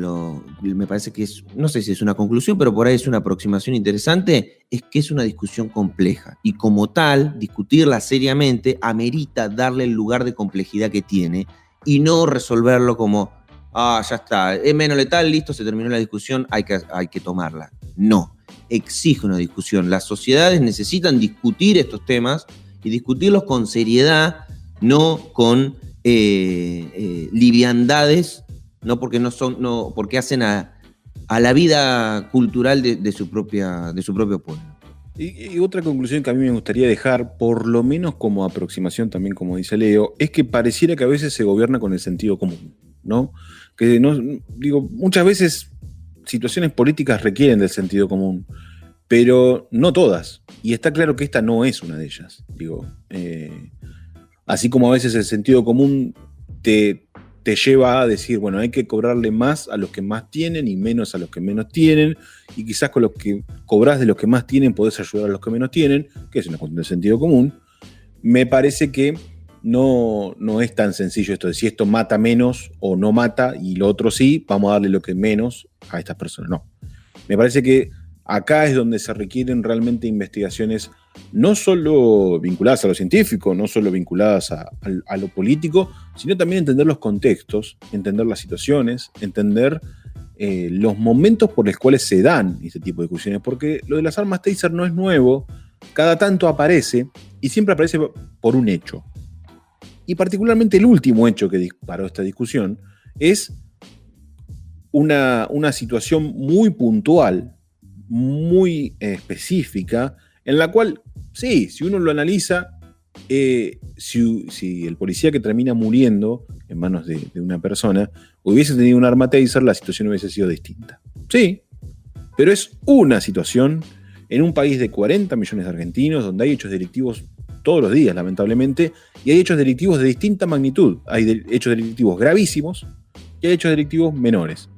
me parece que es, no sé si es una conclusión, pero por ahí es una aproximación interesante, es que es una discusión compleja. Y como tal, discutirla seriamente amerita darle el lugar de complejidad que tiene y no resolverlo como, ya está, es menos letal, listo, se terminó la discusión, hay que tomarla. No, exige una discusión. Las sociedades necesitan discutir estos temas y discutirlos con seriedad, no con liviandades, no porque hacen a la vida cultural de su propio pueblo. Y otra conclusión que a mí me gustaría dejar, por lo menos como aproximación también, como dice Leo, es que pareciera que a veces se gobierna con el sentido común, ¿no? Que muchas veces situaciones políticas requieren del sentido común, pero no todas. Y está claro que esta no es una de ellas. Así como a veces el sentido común te lleva a decir, bueno, hay que cobrarle más a los que más tienen y menos a los que menos tienen, y quizás con los que cobrás de los que más tienen podés ayudar a los que menos tienen, que es una cuestión de sentido común. Me parece que no es tan sencillo esto de si esto mata menos o no mata y lo otro sí, vamos a darle lo que menos a estas personas. No. Me parece que acá es donde se requieren realmente investigaciones no solo vinculadas a lo científico, no solo vinculadas a lo político, sino también entender los contextos, entender las situaciones, entender los momentos por los cuales se dan este tipo de discusiones, porque lo de las armas taser no es nuevo, cada tanto aparece y siempre aparece por un hecho. Y particularmente el último hecho que disparó esta discusión es una situación muy puntual, muy específica, en la cual, sí, si uno lo analiza, si el policía que termina muriendo en manos de una persona hubiese tenido un arma taser, la situación hubiese sido distinta. Sí, pero es una situación en un país de 40 millones de argentinos, donde hay hechos delictivos todos los días, lamentablemente, y hay hechos delictivos de distinta magnitud. Hay hechos delictivos gravísimos y hay hechos delictivos menores.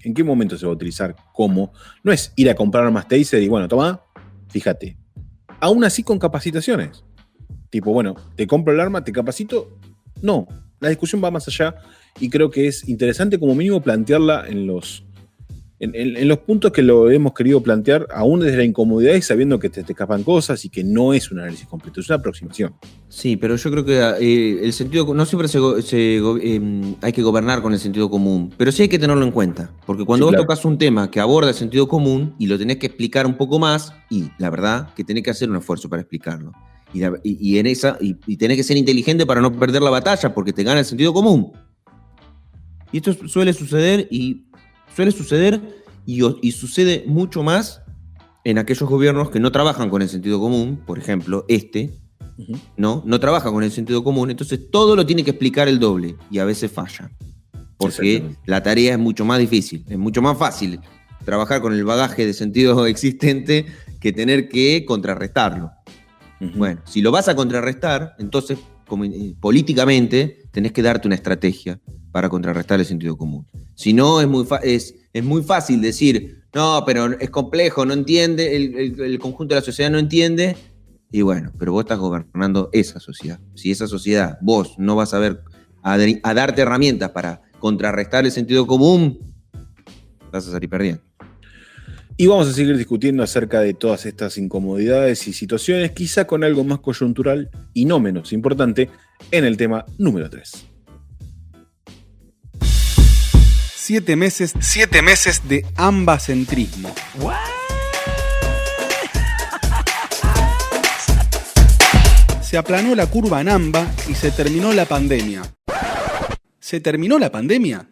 ¿En qué momento se va a utilizar? ¿Cómo? No es ir a comprar armas taser y bueno, toma, fíjate. Aún así con capacitaciones. Tipo, bueno, te compro el arma, te capacito. No, la discusión va más allá y creo que es interesante como mínimo plantearla en los puntos que lo hemos querido plantear, aún desde la incomodidad y sabiendo que te escapan cosas y que no es un análisis completo, es una aproximación. Sí, pero yo creo que el sentido no siempre hay que gobernar con el sentido común, pero sí hay que tenerlo en cuenta, porque cuando vos tocas un tema que aborda el sentido común y lo tenés que explicar un poco más, y la verdad que tenés que hacer un esfuerzo para explicarlo. Y tenés que ser inteligente para no perder la batalla, porque te gana el sentido común. Y esto suele suceder y sucede mucho más en aquellos gobiernos que no trabajan con el sentido común, por ejemplo, no trabaja con el sentido común, entonces todo lo tiene que explicar el doble y a veces falla, porque la tarea es mucho más difícil, es mucho más fácil trabajar con el bagaje de sentido existente que tener que contrarrestarlo. Bueno, si lo vas a contrarrestar, entonces políticamente tenés que darte una estrategia para contrarrestar el sentido común. Si no, es muy fácil decir, no, pero es complejo, no entiende, el conjunto de la sociedad no entiende, y bueno, pero vos estás gobernando esa sociedad. Si esa sociedad vos no vas a ver a darte herramientas para contrarrestar el sentido común, vas a salir perdiendo. Y vamos a seguir discutiendo acerca de todas estas incomodidades y situaciones, quizá con algo más coyuntural y no menos importante, en el tema número 3. 7 meses de ambacentrismo. Se aplanó la curva en AMBA y se terminó la pandemia. ¿Se terminó la pandemia?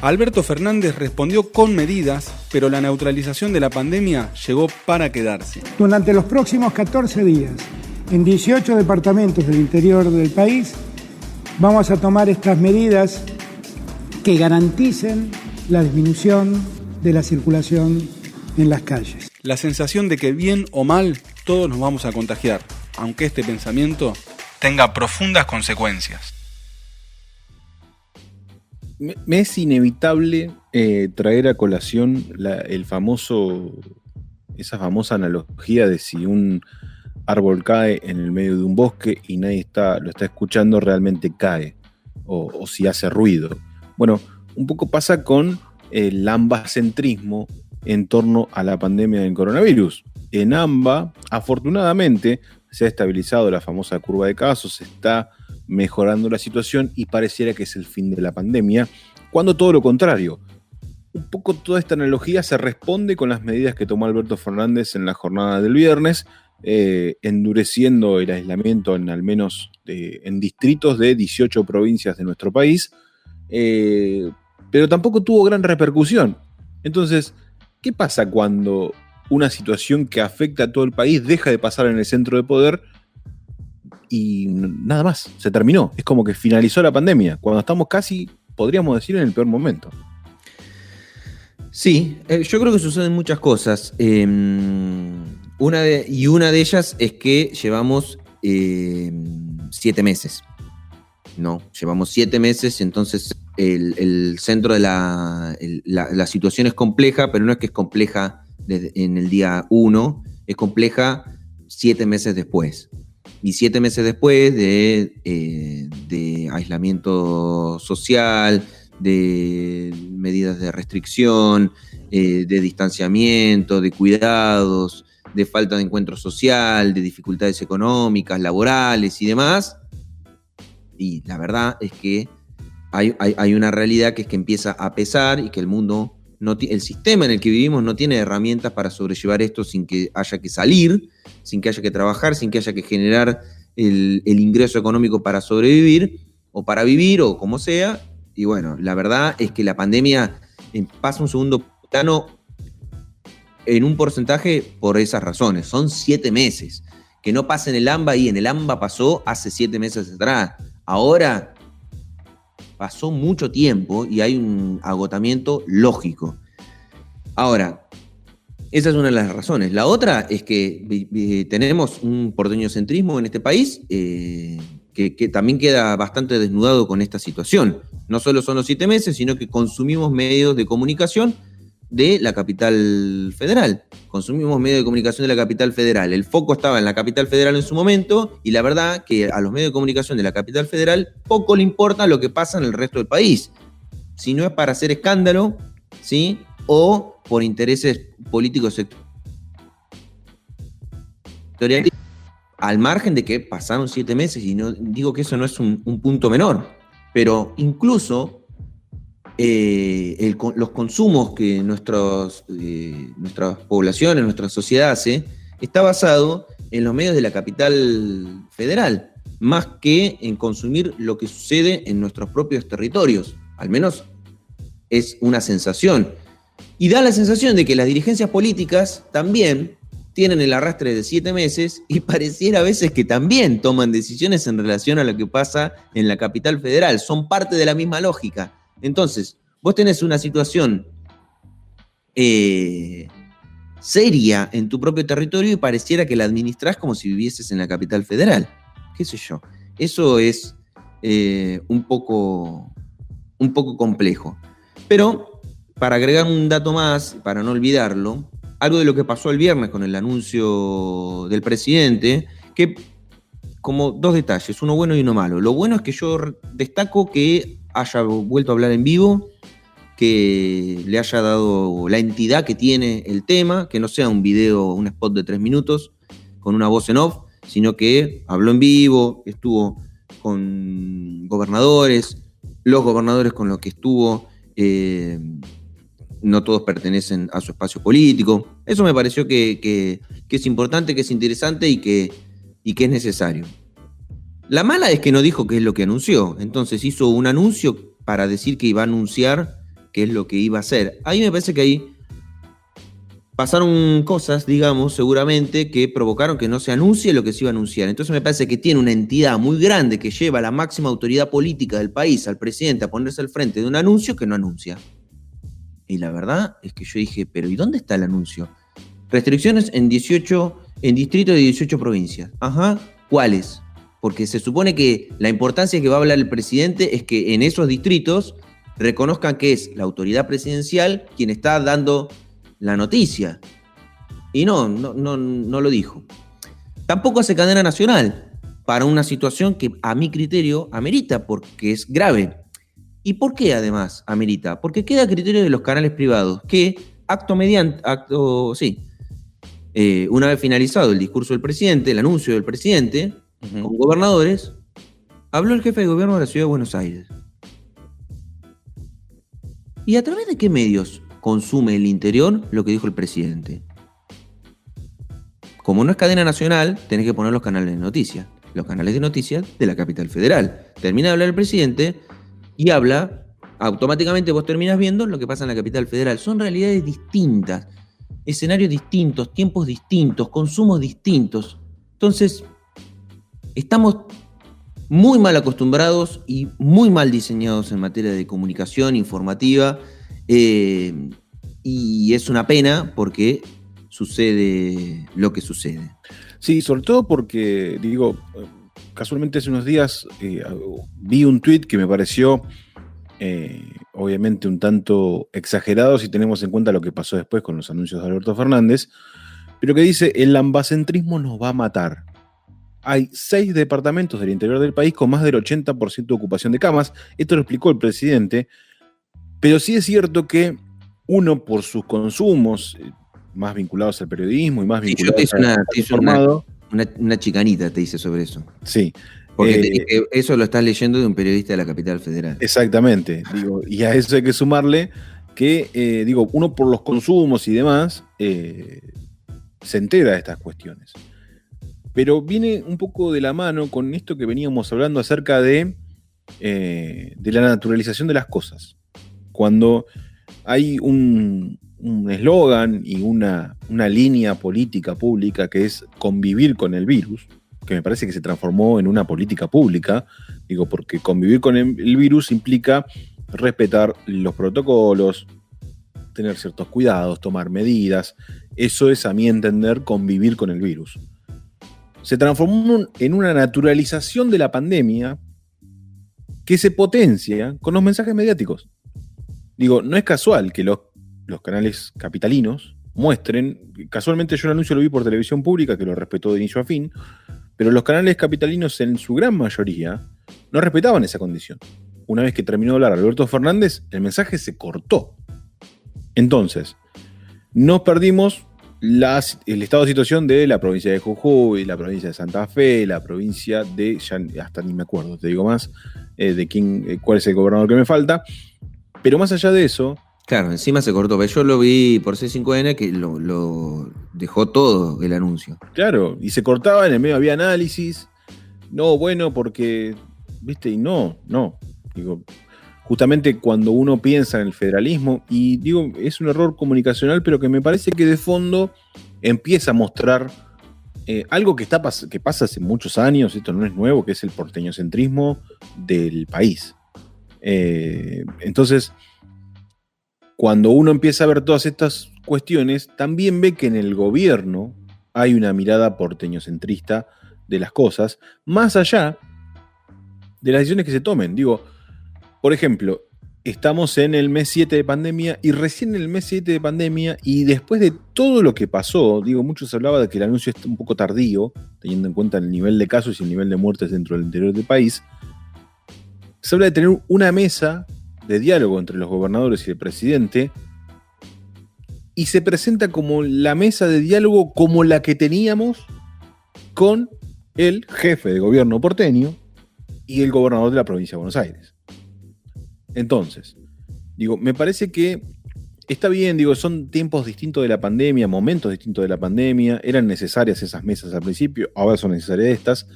Alberto Fernández respondió con medidas, pero la neutralización de la pandemia llegó para quedarse. Durante los próximos 14 días, en 18 departamentos del interior del país, vamos a tomar estas medidas que garanticen la disminución de la circulación en las calles. La sensación de que bien o mal todos nos vamos a contagiar, aunque este pensamiento tenga profundas consecuencias. Me es inevitable traer a colación esa famosa analogía de si un árbol cae en el medio de un bosque y nadie lo está escuchando, realmente cae, o si hace ruido. Bueno, un poco pasa con el ambacentrismo en torno a la pandemia del coronavirus. En AMBA, afortunadamente, se ha estabilizado la famosa curva de casos, se está mejorando la situación y pareciera que es el fin de la pandemia, cuando todo lo contrario. Un poco toda esta analogía se responde con las medidas que tomó Alberto Fernández en la jornada del viernes, endureciendo el aislamiento en al menos en distritos de 18 provincias de nuestro país, pero tampoco tuvo gran repercusión. Entonces, ¿qué pasa cuando una situación que afecta a todo el país deja de pasar en el centro de poder y nada más, se terminó? Es como que finalizó la pandemia, cuando estamos casi, podríamos decir, en el peor momento. Sí, yo creo que suceden muchas cosas. Una de ellas es que llevamos 7 meses. ¿No? Llevamos 7 meses, entonces el centro de la situación es compleja, pero no es que es compleja en el día 1, es compleja 7 meses después. Y 7 meses después de aislamiento social, de medidas de restricción, de distanciamiento, de cuidados, de falta de encuentro social, de dificultades económicas, laborales y demás. Y la verdad es que hay una realidad que es que empieza a pesar y que el mundo, el sistema en el que vivimos no tiene herramientas para sobrellevar esto sin que haya que salir, sin que haya que trabajar, sin que haya que generar el ingreso económico para sobrevivir o para vivir o como sea. Y bueno, la verdad es que la pandemia pasa un segundo plano en un porcentaje por esas razones. Son 7 meses. Que no pasa en el AMBA y en el AMBA pasó hace 7 meses atrás. Ahora pasó mucho tiempo y hay un agotamiento lógico. Ahora, esa es una de las razones. La otra es que tenemos un porteñocentrismo en este país que también queda bastante desnudado con esta situación. No solo son los 7 meses, sino que consumimos medios de comunicación de la capital federal. Consumimos medios de comunicación de la capital federal. El foco estaba en la capital federal en su momento y la verdad que a los medios de comunicación de la capital federal poco le importa lo que pasa en el resto del país. Si no es para hacer escándalo, ¿sí? O por intereses políticos sectoriales, al margen de que pasaron 7 meses, y no digo que eso no es un punto menor, pero incluso los consumos que nuestras poblaciones, nuestra sociedad hace, está basado en los medios de la capital federal, más que en consumir lo que sucede en nuestros propios territorios. Al menos es una sensación. Y da la sensación de que las dirigencias políticas también tienen el arrastre de 7 meses y pareciera a veces que también toman decisiones en relación a lo que pasa en la capital federal. Son parte de la misma lógica. Entonces, vos tenés una situación seria en tu propio territorio y pareciera que la administrás como si vivieses en la capital federal. ¿Qué sé yo? Eso es un poco complejo. Pero, para agregar un dato más, para no olvidarlo, algo de lo que pasó el viernes con el anuncio del presidente, que como 2 detalles, uno bueno y uno malo. Lo bueno es que yo destaco que haya vuelto a hablar en vivo, que le haya dado la entidad que tiene el tema, que no sea un video, un spot de 3 minutos con una voz en off, sino que habló en vivo, estuvo con gobernadores, los gobernadores con los que estuvo, no todos pertenecen a su espacio político. Eso me pareció que es importante, que es interesante y que es necesario. La mala es que no dijo qué es lo que anunció. Entonces hizo un anuncio para decir que iba a anunciar qué es lo que iba a hacer. Ahí me parece que ahí pasaron cosas, digamos, seguramente, que provocaron que no se anuncie lo que se iba a anunciar. Entonces me parece que tiene una entidad muy grande que lleva a la máxima autoridad política del país, al presidente, a ponerse al frente de un anuncio que no anuncia. Y la verdad es que yo dije, pero ¿y dónde está el anuncio? Restricciones en distrito de 18 provincias. Ajá, ¿cuáles? porque se supone que la importancia que va a hablar el presidente es que en esos distritos reconozcan que es la autoridad presidencial quien está dando la noticia. Y no lo dijo. Tampoco hace cadena nacional para una situación que a mi criterio amerita, porque es grave. ¿Y por qué además amerita? Porque queda a criterio de los canales privados que una vez finalizado el discurso del presidente, el anuncio del presidente, con gobernadores, habló el jefe de gobierno de la ciudad de Buenos Aires. ¿Y a través de qué medios consume el interior lo que dijo el presidente? Como no es cadena nacional, tenés que poner los canales de noticias. Los canales de noticias de la capital federal. Termina de hablar el presidente y habla, automáticamente vos terminás viendo lo que pasa en la capital federal. Son realidades distintas, escenarios distintos, tiempos distintos, consumos distintos. Entonces, estamos muy mal acostumbrados y muy mal diseñados en materia de comunicación informativa, y es una pena porque sucede lo que sucede. Sí, sobre todo porque, casualmente hace unos días vi un tuit que me pareció obviamente un tanto exagerado si tenemos en cuenta lo que pasó después con los anuncios de Alberto Fernández, pero que dice: el ambacentrismo nos va a matar. Hay 6 departamentos del interior del país con más del 80% de ocupación de camas. Esto lo explicó el presidente, pero sí es cierto que uno, por sus consumos más vinculados al periodismo y más vinculados una chicanita te hice sobre eso. Sí. Porque eso lo estás leyendo de un periodista de la capital federal. Exactamente. Y a eso hay que sumarle que, uno por los consumos y demás se entera de estas cuestiones. Pero viene un poco de la mano con esto que veníamos hablando acerca de la naturalización de las cosas. Cuando hay un eslogan y una línea política pública que es convivir con el virus, que me parece que se transformó en una política pública, porque convivir con el virus implica respetar los protocolos, tener ciertos cuidados, tomar medidas. Eso es, a mi entender, convivir con el virus. Se transformó en una naturalización de la pandemia que se potencia con los mensajes mediáticos. No es casual que los canales capitalinos muestren, casualmente yo el anuncio lo vi por televisión pública, que lo respetó de inicio a fin, pero los canales capitalinos en su gran mayoría no respetaban esa condición. Una vez que terminó de hablar Alberto Fernández, el mensaje se cortó. Entonces, nos perdimos el estado de situación de la provincia de Jujuy, la provincia de Santa Fe, la provincia de, ya hasta ni me acuerdo, te digo más, cuál es el gobernador que me falta. Pero más allá de eso... Claro, encima se cortó. Yo lo vi por C5N que lo dejó todo el anuncio. Claro, y se cortaba, en el medio había análisis. No, bueno, porque, y no. Justamente cuando uno piensa en el federalismo, y es un error comunicacional, pero que me parece que de fondo empieza a mostrar algo que pasa hace muchos años, esto no es nuevo, que es el porteñocentrismo del país. Entonces, cuando uno empieza a ver todas estas cuestiones, también ve que en el gobierno hay una mirada porteñocentrista de las cosas, más allá de las decisiones que se tomen. Por ejemplo, estamos en el mes 7 de pandemia, y recién en el mes 7 de pandemia, y después de todo lo que pasó, mucho se hablaba de que el anuncio es un poco tardío, teniendo en cuenta el nivel de casos y el nivel de muertes dentro del interior del país. Se habla de tener una mesa de diálogo entre los gobernadores y el presidente, y se presenta como la mesa de diálogo como la que teníamos con el jefe de gobierno porteño y el gobernador de la provincia de Buenos Aires. Entonces, me parece que está bien, son tiempos distintos de la pandemia, momentos distintos de la pandemia, eran necesarias esas mesas al principio, ahora son necesarias estas,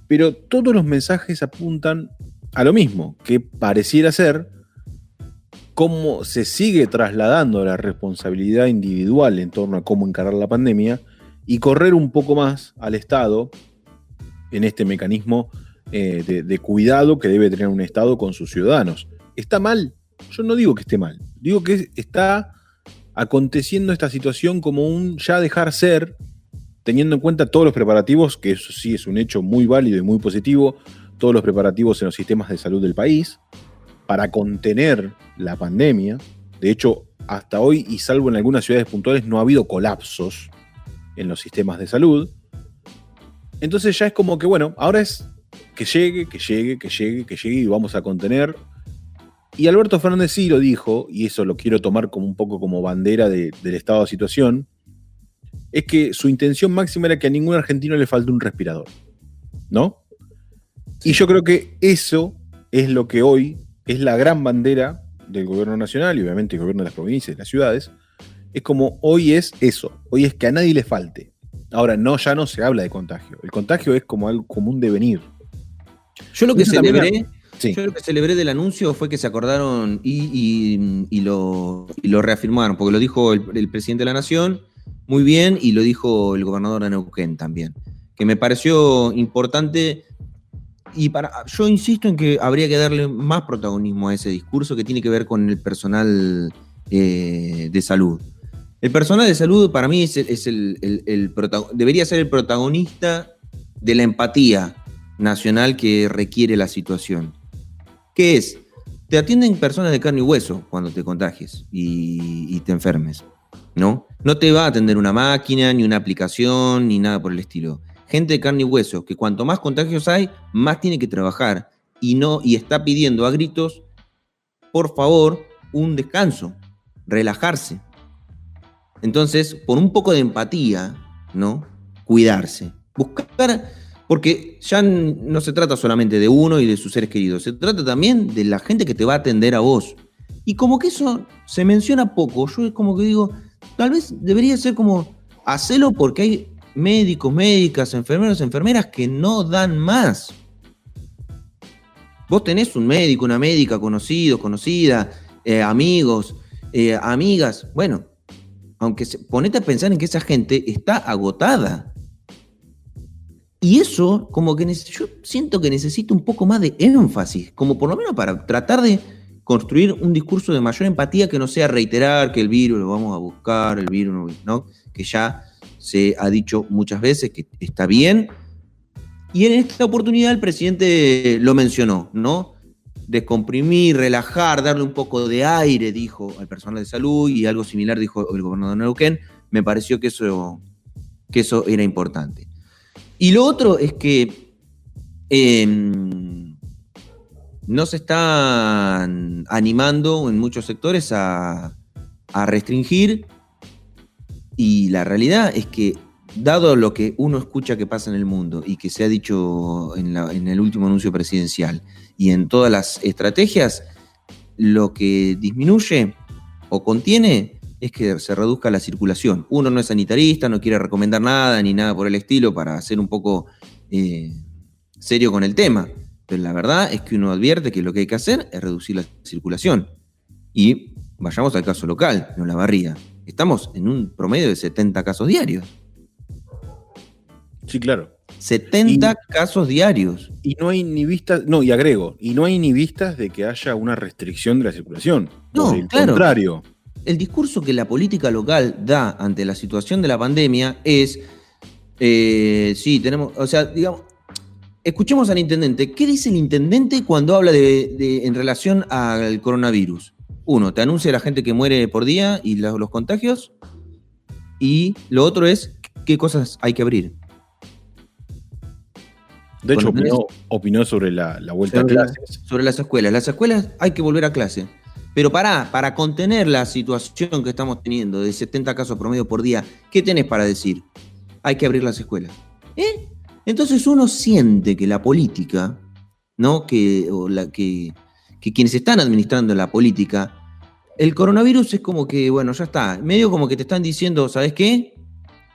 pero todos los mensajes apuntan a lo mismo, que pareciera ser cómo se sigue trasladando la responsabilidad individual en torno a cómo encarar la pandemia y correr un poco más al Estado en este mecanismo de cuidado que debe tener un Estado con sus ciudadanos. ¿Está mal? Yo no digo que esté mal, digo que está aconteciendo esta situación como un ya dejar ser teniendo en cuenta todos los preparativos, que eso sí es un hecho muy válido y muy positivo, todos los preparativos en los sistemas de salud del país para contener la pandemia. De hecho, hasta hoy, y salvo en algunas ciudades puntuales, no ha habido colapsos en los sistemas de salud. Entonces ya es como que, bueno, ahora es que llegue y vamos a contener. Y Alberto Fernández sí lo dijo, y eso lo quiero tomar como un poco como bandera del estado de situación, es que su intención máxima era que a ningún argentino le falte un respirador, ¿no? Sí. Y yo creo que eso es lo que hoy es la gran bandera del gobierno nacional y obviamente el gobierno de las provincias y de las ciudades. Es como hoy es eso, hoy es que a nadie le falte. Ahora, ya no se habla de contagio. El contagio es como algo, como un devenir. Yo lo que celebré del anuncio fue que se acordaron y lo reafirmaron, porque lo dijo el presidente de la Nación muy bien y lo dijo el gobernador de Neuquén también, que me pareció importante. Y yo insisto en que habría que darle más protagonismo a ese discurso que tiene que ver con el personal de salud. El personal de salud para mí debería ser el protagonista de la empatía nacional que requiere la situación. ¿Qué es? Te atienden personas de carne y hueso cuando te contagies y te enfermes, ¿no? No te va a atender una máquina, ni una aplicación, ni nada por el estilo. Gente de carne y hueso, que cuanto más contagios hay, más tiene que trabajar y está pidiendo a gritos, por favor, un descanso, relajarse. Entonces, por un poco de empatía, ¿no? Cuidarse, buscar, porque ya no se trata solamente de uno y de sus seres queridos, se trata también de la gente que te va a atender a vos. Y como que eso se menciona poco, yo es como que digo, tal vez debería ser como, hacelo porque hay médicos, médicas, enfermeros, enfermeras que no dan más. Vos tenés un médico, una médica, conocido, conocida, amigos, amigas, bueno, aunque ponete a pensar en que esa gente está agotada. Y eso, como que yo siento que necesito un poco más de énfasis, como por lo menos para tratar de construir un discurso de mayor empatía que no sea reiterar que el virus lo vamos a buscar, el virus, ¿no? Que ya se ha dicho muchas veces que está bien. Y en esta oportunidad el presidente lo mencionó, ¿no? Descomprimir, relajar, darle un poco de aire, dijo al personal de salud, y algo similar dijo el gobernador de Neuquén. Me pareció que eso era importante. Y lo otro es que no se están animando en muchos sectores a restringir, y la realidad es que, dado lo que uno escucha que pasa en el mundo y que se ha dicho en el último anuncio presidencial y en todas las estrategias, lo que disminuye o contiene es que se reduzca la circulación. Uno no es sanitarista, no quiere recomendar nada ni nada por el estilo para ser un poco serio con el tema, pero la verdad es que uno advierte que lo que hay que hacer es reducir la circulación. Y vayamos al caso local, en Olavarría. Estamos en un promedio de 70 casos diarios. Sí, claro. 70 casos diarios. Y no hay ni vistas, y agrego, y no hay ni vistas de que haya una restricción de la circulación. No, por el claro. Contrario. El discurso que la política local da ante la situación de la pandemia es, sí, tenemos, o sea, digamos, escuchemos al intendente. ¿Qué dice el intendente cuando habla en relación al coronavirus? Uno, te anuncia la gente que muere por día y los contagios. Y lo otro es, ¿qué cosas hay que abrir? De hecho, opinó sobre la vuelta a clases. Sobre las escuelas. Las escuelas hay que volver a clase. Pero para contener la situación que estamos teniendo de 70 casos promedio por día, ¿qué tenés para decir? Hay que abrir las escuelas. Entonces uno siente que la política, ¿no? Que quienes están administrando la política, el coronavirus es como que, bueno, ya está. Medio como que te están diciendo, ¿sabes qué?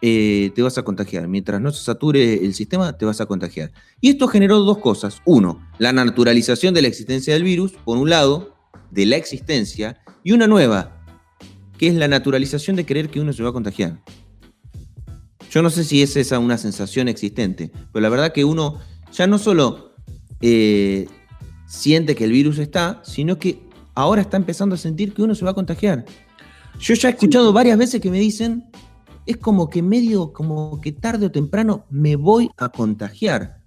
Te vas a contagiar. Mientras no se sature el sistema, te vas a contagiar. Y esto generó dos cosas. Uno, la naturalización de la existencia del virus, por un lado, de la existencia, y una nueva, que es la naturalización de creer que uno se va a contagiar. Yo no sé si es esa una sensación existente, pero la verdad que uno ya no solo siente que el virus está, sino que ahora está empezando a sentir que uno se va a contagiar. Yo ya he escuchado varias veces que me dicen, es como que tarde o temprano me voy a contagiar.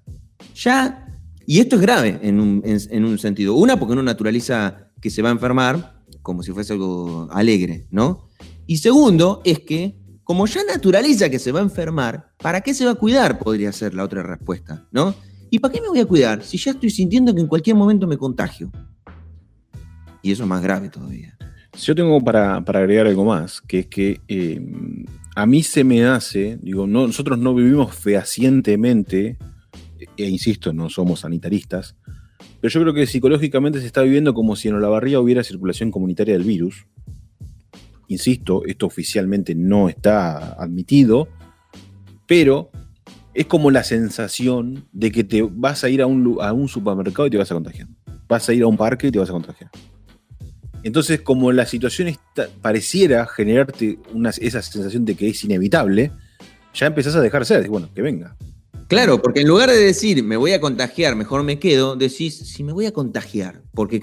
Ya, y esto es grave en un sentido. Una, porque uno naturaliza que se va a enfermar como si fuese algo alegre, ¿no? Y segundo, es que como ya naturaliza que se va a enfermar, ¿para qué se va a cuidar? Podría ser la otra respuesta, ¿no? ¿Y para qué me voy a cuidar si ya estoy sintiendo que en cualquier momento me contagio? Y eso es más grave todavía. Yo tengo para agregar algo más, que es que a mí se me hace, nosotros no vivimos fehacientemente, e insisto, no somos sanitaristas, pero yo creo que psicológicamente se está viviendo como si en Olavarría hubiera circulación comunitaria del virus. Insisto, esto oficialmente no está admitido, pero es como la sensación de que te vas a ir a un supermercado y te vas a contagiar. Vas a ir a un parque y te vas a contagiar. Entonces, como la situación pareciera generarte esa sensación de que es inevitable, ya empezás a dejar ser, bueno, que venga. Claro, porque en lugar de decir me voy a contagiar, mejor me quedo, decís si me voy a contagiar, porque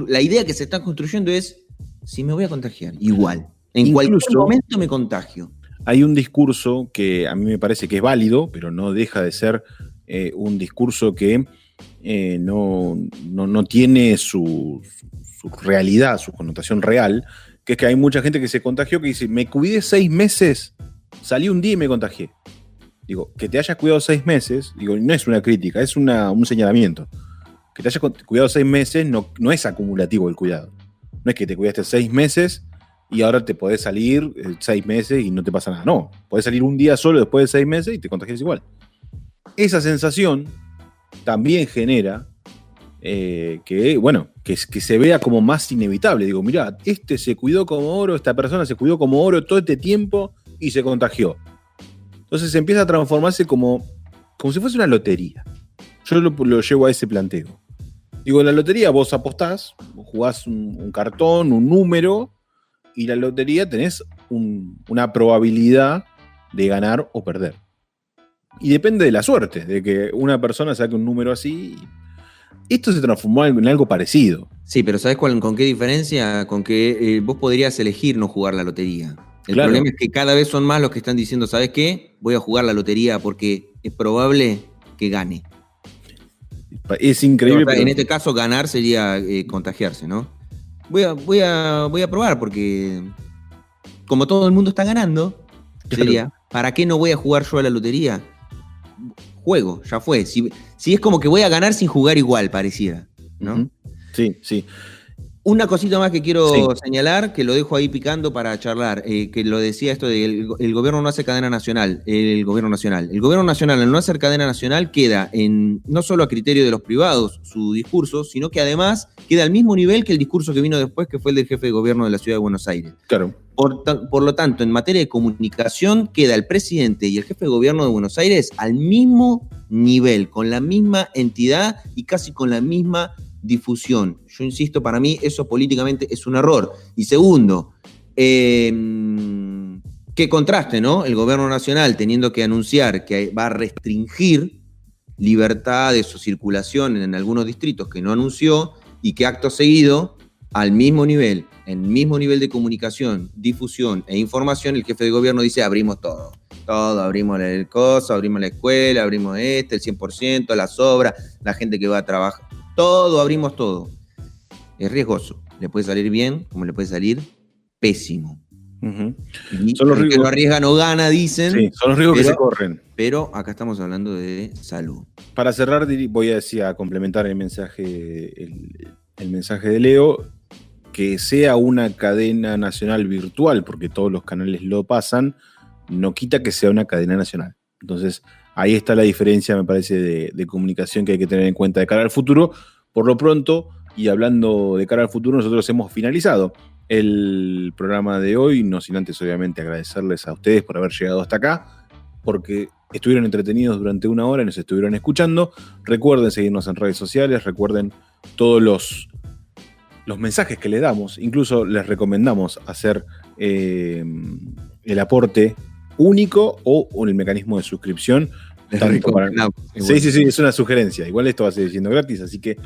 la idea que se está construyendo es si me voy a contagiar, igual. En cualquier momento me contagio. Hay un discurso que a mí me parece que es válido, pero no deja de ser un discurso que no tiene su realidad, su connotación real, que es que hay mucha gente que se contagió que dice, me cuidé 6 meses, salí un día y me contagié. Digo, que te hayas cuidado 6 meses, no es una crítica, es un señalamiento. Que te hayas cuidado 6 meses no es acumulativo el cuidado. No es que te cuidaste 6 meses y ahora te podés salir 6 meses y no te pasa nada. No, podés salir un día solo después de 6 meses y te contagias igual. Esa sensación también genera que se vea como más inevitable. Digo, mirá, este se cuidó como oro, esta persona se cuidó como oro todo este tiempo y se contagió. Entonces se empieza a transformarse como si fuese una lotería. Yo lo llevo a ese planteo. Digo, en la lotería vos apostás, vos jugás un cartón, un número, y la lotería tenés una probabilidad de ganar o perder. Y depende de la suerte, de que una persona saque un número así. Esto se transformó en algo parecido. Sí, pero ¿sabés con qué diferencia? Con que vos podrías elegir no jugar la lotería. El problema es que cada vez son más los que están diciendo, ¿sabés qué? Voy a jugar la lotería porque es probable que gane. Es increíble. En este caso, ganar sería contagiarse, ¿no? Voy a probar porque como todo el mundo está ganando, sería, ¿para qué no voy a jugar yo a la lotería? Juego, ya fue. Si es como que voy a ganar sin jugar igual, pareciera, ¿no? Uh-huh. Sí, sí. Una cosita más que quiero señalar, que lo dejo ahí picando para charlar, que lo decía esto de el gobierno no hace cadena nacional, el gobierno nacional. El gobierno nacional, al no hacer cadena nacional, queda no solo a criterio de los privados su discurso, sino que además queda al mismo nivel que el discurso que vino después, que fue el del jefe de gobierno de la Ciudad de Buenos Aires. Claro. Por lo tanto, en materia de comunicación, queda el presidente y el jefe de gobierno de Buenos Aires al mismo nivel, con la misma entidad y casi con la misma difusión. Yo insisto, para mí eso políticamente es un error. Y segundo, qué contraste, ¿no? El gobierno nacional teniendo que anunciar que va a restringir libertades o circulación en algunos distritos que no anunció, y que acto seguido, al mismo nivel, en el mismo nivel de comunicación, difusión e información, el jefe de gobierno dice abrimos todo, abrimos el coso, abrimos la escuela, abrimos el 100%, las obras, la gente que va a trabajar. Todo, abrimos todo. Es riesgoso. Le puede salir bien, como le puede salir pésimo. Uh-huh. Y son los riesgos que no arriesga no gana, dicen. Sí, son los riesgos que se corren. Pero acá estamos hablando de salud. Para cerrar, voy a complementar el mensaje de Leo, que sea una cadena nacional virtual, porque todos los canales lo pasan, no quita que sea una cadena nacional. Entonces, ahí está la diferencia, me parece, de comunicación que hay que tener en cuenta de cara al futuro. Por lo pronto, y hablando de cara al futuro, nosotros hemos finalizado el programa de hoy, no sin antes, obviamente, agradecerles a ustedes por haber llegado hasta acá, porque estuvieron entretenidos durante una hora y nos estuvieron escuchando. Recuerden seguirnos en redes sociales, recuerden todos los mensajes que les damos. Incluso les recomendamos hacer el aporte único o el mecanismo de suscripción. Sí, es una sugerencia. Igual esto va a seguir siendo gratis, así que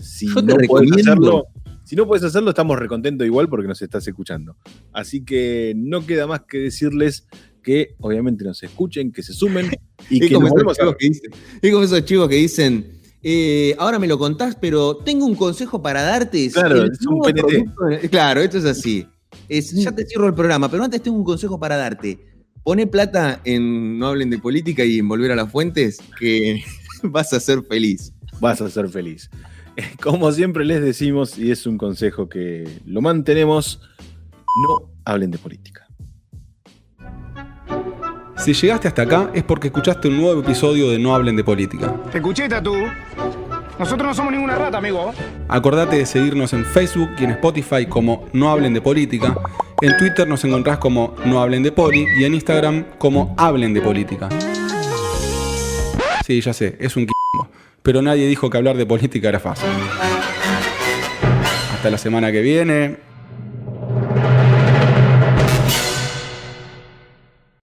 si no podés hacerlo, Si no puedes hacerlo, estamos recontentos igual porque nos estás escuchando. Así que no queda más que decirles que obviamente nos escuchen, que se sumen y que nos volvemos a... Es como esos chicos que dicen, ahora me lo contás, pero tengo un consejo para darte. Claro, es un PNT. Claro, esto es así. Ya te cierro el programa, pero antes tengo un consejo para darte. Poné plata en No Hablen de Política y en Volver a las Fuentes, que vas a ser feliz. Vas a ser feliz. Como siempre les decimos, y es un consejo que lo mantenemos, no hablen de política. Si llegaste hasta acá es porque escuchaste un nuevo episodio de No Hablen de Política. Te escuché, Tatú. Nosotros no somos ninguna rata, amigo. Acordate de seguirnos en Facebook y en Spotify como No Hablen de Política. En Twitter nos encontrás como No Hablen de Poli y en Instagram como Hablen de Política. Sí, ya sé, es un quilombo, pero nadie dijo que hablar de política era fácil. Hasta la semana que viene.